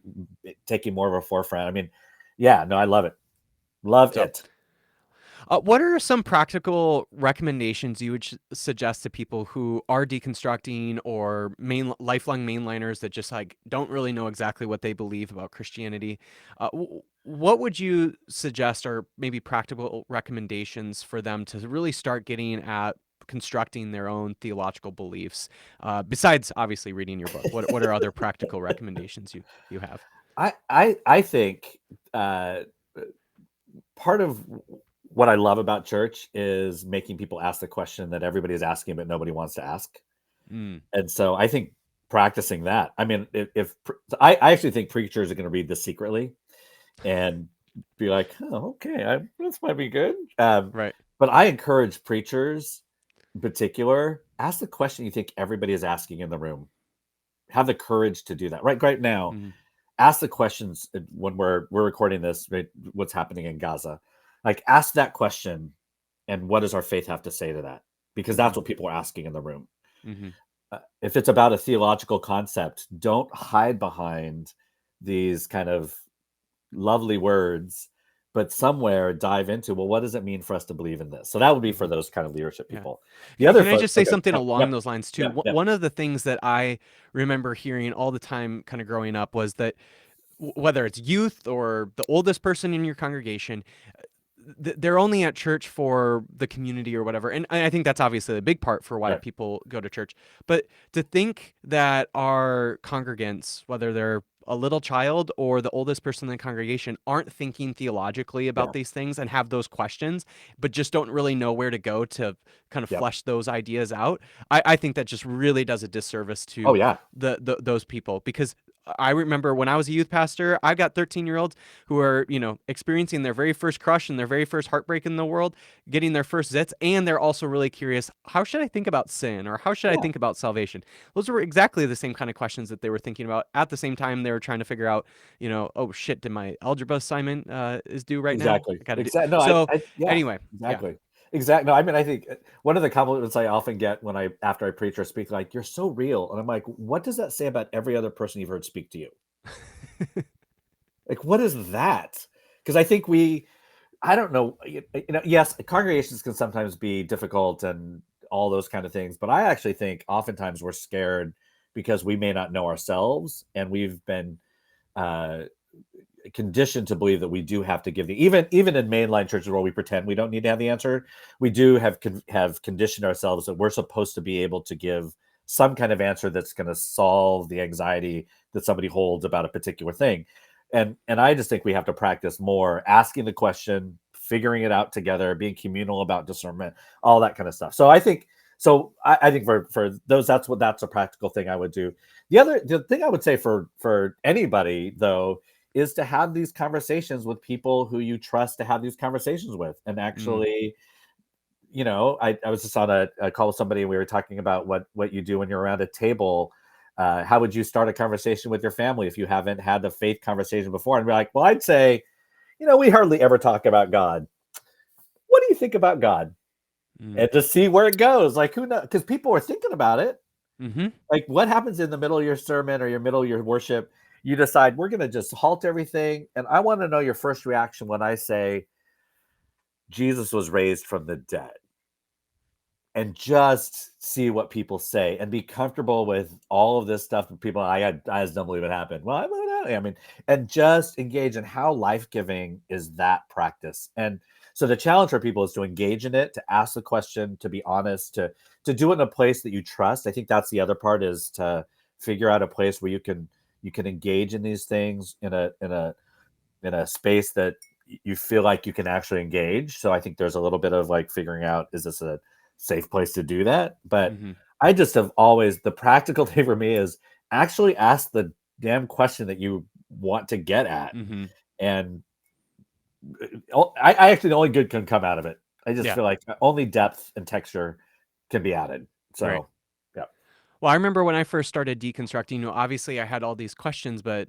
[SPEAKER 1] taking more of a forefront. I mean, I love it. Love it.
[SPEAKER 2] What are some practical recommendations you would suggest to people who are deconstructing or lifelong mainliners that just like don't really know exactly what they believe about Christianity? What would you suggest are maybe practical recommendations for them to really start getting at constructing their own theological beliefs? Besides obviously reading your book, what are other practical recommendations you have?
[SPEAKER 1] I think part of what I love about church is making people ask the question that everybody is asking, but nobody wants to ask. And so I think practicing that, I mean, if I actually think preachers are going to read this secretly and be like, oh, okay, this might be good.
[SPEAKER 2] Right.
[SPEAKER 1] But I encourage preachers in particular, ask the question you think everybody is asking in the room. Have the courage to do that right now. Ask the questions when we're recording this, right, what's happening in Gaza. Like ask that question and what does our faith have to say to that? Because that's what people are asking in the room. if it's about a theological concept, don't hide behind these kind of lovely words, but somewhere dive into, well, what does it mean for us to believe in this? So that would be for those kind of leadership people. The other
[SPEAKER 2] Can I just say
[SPEAKER 1] okay,
[SPEAKER 2] something
[SPEAKER 1] yep,
[SPEAKER 2] along
[SPEAKER 1] yep,
[SPEAKER 2] those lines too?
[SPEAKER 1] yep, yep,
[SPEAKER 2] One of the things that I remember hearing all the time kind of growing up was that whether it's youth or the oldest person in your congregation, they're only at church for the community or whatever. And I think that's obviously a big part for why
[SPEAKER 1] right,
[SPEAKER 2] people go to church. But to think that our congregants, whether they're a little child or the oldest person in the congregation, aren't thinking theologically
[SPEAKER 1] yeah,
[SPEAKER 2] about these things and have those questions, but just don't really know where to go to kind of
[SPEAKER 1] yep,
[SPEAKER 2] flesh those ideas out. I think that just really does a disservice
[SPEAKER 1] oh
[SPEAKER 2] to
[SPEAKER 1] yeah,
[SPEAKER 2] those people, because I remember when I was a youth pastor, I've got 13-year-olds who are, experiencing their very first crush and their very first heartbreak in the world, getting their first zits, and they're also really curious, how should I think about sin, or how should I
[SPEAKER 1] yeah,
[SPEAKER 2] think about salvation? Those were exactly the same kind of questions that they were thinking about. At the same time, they were trying to figure out, oh shit, did my algebra assignment is due right now?
[SPEAKER 1] exactly,
[SPEAKER 2] I got to do.
[SPEAKER 1] exactly. No,
[SPEAKER 2] So
[SPEAKER 1] yeah,
[SPEAKER 2] anyway, yeah.
[SPEAKER 1] exactly, exactly. No, I mean, I think one of the compliments I often get after I preach or speak, like, you're so real, and I'm like, what does that say about every other person you've heard speak to you? Like, what is that? Because I think I don't know, yes, congregations can sometimes be difficult and all those kind of things, but I actually think oftentimes we're scared because we may not know ourselves, and we've been uh, conditioned to believe that we do have to give even in mainline churches where we pretend we don't need to have the answer, we do have conditioned ourselves that we're supposed to be able to give some kind of answer that's going to solve the anxiety that somebody holds about a particular thing. And I just think we have to practice more asking the question, figuring it out together, being communal about discernment, all that kind of stuff. So I think for those, that's a practical thing I would do. The thing I would say for anybody though is to have these conversations with people who you trust to have these conversations with. And
[SPEAKER 2] Mm,
[SPEAKER 1] actually, I was just on a call with somebody, and we were talking about what you do when you're around a table. How would you start a conversation with your family if you haven't had the faith conversation before? And we're like, well, I'd say, we hardly ever talk about God. What do you think about God?
[SPEAKER 2] mm,
[SPEAKER 1] And to see where it goes. Like, who knows? Because people are thinking about it.
[SPEAKER 2] mm-hmm.
[SPEAKER 1] Like, what happens in the middle of your sermon or your middle of your worship? You decide, we're going to just halt everything. And I want to know your first reaction when I say Jesus was raised from the dead. And just see what people say and be comfortable with all of this stuff that people, I just don't believe it happened. Well, I mean, and just engage in how life-giving is that practice. And so the challenge for people is to engage in it, to ask the question, to be honest, to do it in a place that you trust. I think that's the other part, is to figure out a place where you can engage in these things in a space that you feel like you can actually engage. So I think there's a little bit of like figuring out, is this a safe place to do that? But
[SPEAKER 2] Mm-hmm.
[SPEAKER 1] I just have always, the practical thing for me is actually ask the damn question that you want to get at.
[SPEAKER 2] Mm-hmm.
[SPEAKER 1] And I actually, the only good can come out of it. I just
[SPEAKER 2] Yeah.
[SPEAKER 1] feel like only depth and texture can be added.
[SPEAKER 2] Right.
[SPEAKER 1] So, yeah.
[SPEAKER 2] Well, I remember when I first started deconstructing, obviously I had all these questions, but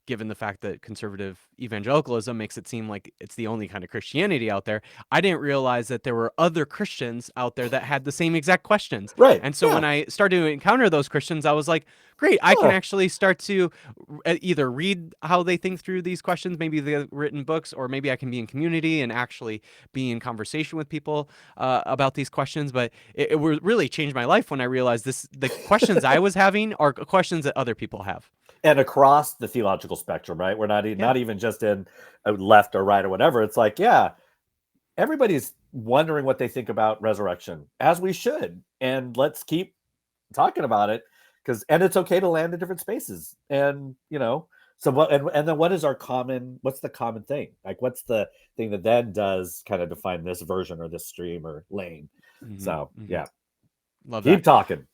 [SPEAKER 2] given the fact that conservative evangelicalism makes it seem like it's the only kind of Christianity out there, I didn't realize that there were other Christians out there that had the same exact questions.
[SPEAKER 1] Right.
[SPEAKER 2] And so
[SPEAKER 1] Yeah.
[SPEAKER 2] when I started to encounter those Christians, I was like, great, I can
[SPEAKER 1] Oh,
[SPEAKER 2] actually start to either read how they think through these questions, maybe the written books, or maybe I can be in community and actually be in conversation with people about these questions. But it really changed my life when I realized the questions I was having are questions that other people have.
[SPEAKER 1] and across the theological spectrum, right? We're not
[SPEAKER 2] Yeah.
[SPEAKER 1] not even just in a left or right or whatever. It's like, yeah, everybody's wondering what they think about resurrection, as we should, and let's keep talking about it, and it's okay to land in different spaces. And so what? And then what's the common thing? Like, what's the thing that then does kind of define this version or this stream or lane?
[SPEAKER 2] Hmm.
[SPEAKER 1] So
[SPEAKER 2] Hmm.
[SPEAKER 1] yeah,
[SPEAKER 2] Love that.
[SPEAKER 1] keep talking.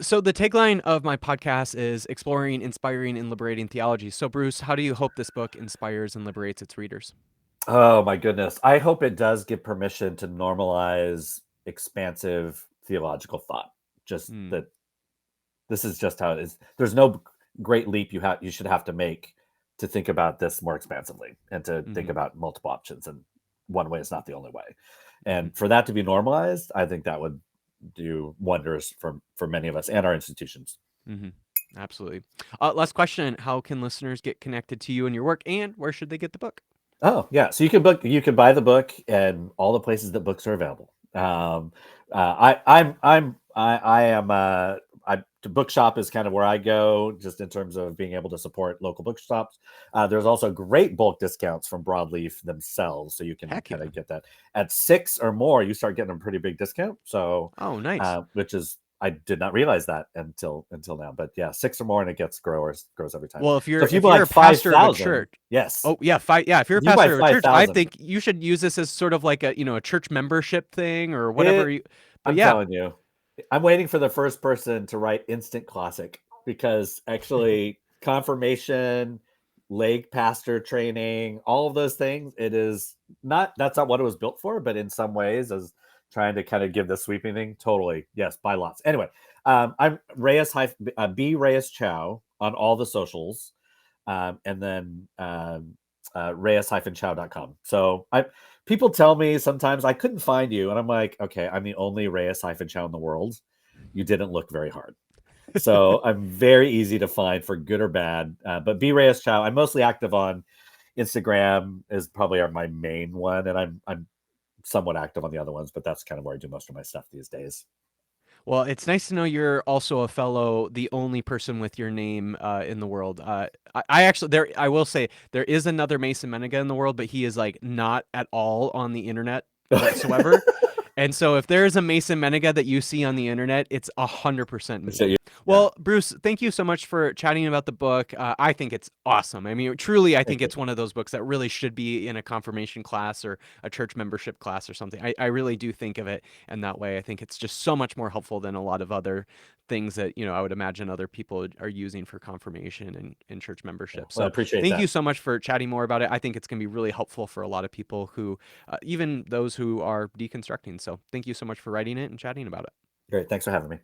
[SPEAKER 2] So the tagline of my podcast is exploring, inspiring, and liberating theology. So Bruce, how do you hope this book inspires and liberates its readers?
[SPEAKER 1] Oh my goodness. I hope it does give permission to normalize expansive theological thought. Just
[SPEAKER 2] Mm,
[SPEAKER 1] that this is just how it is. There's no great leap you should have to make to think about this more expansively and to think
[SPEAKER 2] hmm.
[SPEAKER 1] about multiple options. And one way is not the only way.
[SPEAKER 2] Hmm.
[SPEAKER 1] And for that to be normalized, I think do wonders for many of us and our institutions.
[SPEAKER 2] Mm-hmm. Absolutely. Last question: how can listeners get connected to you and your work, and where should they get the book?
[SPEAKER 1] Oh yeah, so you can buy the book and all the places that books are available. I am the bookshop is kind of where I go, just in terms of being able to support local bookshops. There's also great bulk discounts from Broadleaf themselves, so you can
[SPEAKER 2] Heck
[SPEAKER 1] kind
[SPEAKER 2] yeah.
[SPEAKER 1] of get that at 6 or more. You start getting a pretty big discount. So,
[SPEAKER 2] Oh, nice.
[SPEAKER 1] which is I did not realize that until now. But yeah, 6 or more, and it grows every time.
[SPEAKER 2] Well, if
[SPEAKER 1] So
[SPEAKER 2] you're
[SPEAKER 1] if you
[SPEAKER 2] if
[SPEAKER 1] buy
[SPEAKER 2] you're a
[SPEAKER 1] like
[SPEAKER 2] pastor of a
[SPEAKER 1] 5,000,
[SPEAKER 2] church,
[SPEAKER 1] yes,
[SPEAKER 2] oh yeah, if you're a
[SPEAKER 1] if you buy
[SPEAKER 2] pastor of a church, I
[SPEAKER 1] 5,000.
[SPEAKER 2] think you should use this as sort of like a church membership thing or whatever.
[SPEAKER 1] It,
[SPEAKER 2] But
[SPEAKER 1] I'm
[SPEAKER 2] yeah,
[SPEAKER 1] telling you, I'm waiting for the first person to write instant classic, because actually confirmation, lay pastor training, all of those things, that's not what it was built for, but in some ways, as trying to kind of give the sweeping thing, totally, yes, buy lots. Anyway, I'm B Reyes-Chow on all the socials, and then reyes-chow.com. So people tell me sometimes I couldn't find you, and I'm like, okay, I'm the only Reyes-Chow in the world. You didn't look very hard. So I'm very easy to find for good or bad. But B Reyes-Chow, I'm mostly active on Instagram, is probably my main one, and I'm somewhat active on the other ones, but that's kind of where I do most of my stuff these days.
[SPEAKER 2] well, it's nice to know you're also a fellow, the only person with your name in the world. I actually I will say there is another Mason Mennenga in the world, but he is like not at all on the internet whatsoever. And so if there's a Mason Mennenga that you see on the internet, it's 100% me.
[SPEAKER 1] So yeah,
[SPEAKER 2] Well, Bruce, thank you so much for chatting about the book. I think it's awesome. I mean, truly, I
[SPEAKER 1] thank
[SPEAKER 2] think
[SPEAKER 1] you.
[SPEAKER 2] it's one of those books that really should be in a confirmation class or a church membership class or something. I really do think of it in that way. I think it's just so much more helpful than a lot of other things that, I would imagine other people are using for confirmation and church membership.
[SPEAKER 1] Well, I
[SPEAKER 2] So
[SPEAKER 1] appreciate
[SPEAKER 2] thank you
[SPEAKER 1] that.
[SPEAKER 2] so much for chatting more about it. I think it's going to be really helpful for a lot of people who, even those who are deconstructing. So thank you so much for writing it and chatting about it.
[SPEAKER 1] Great. Thanks for having me.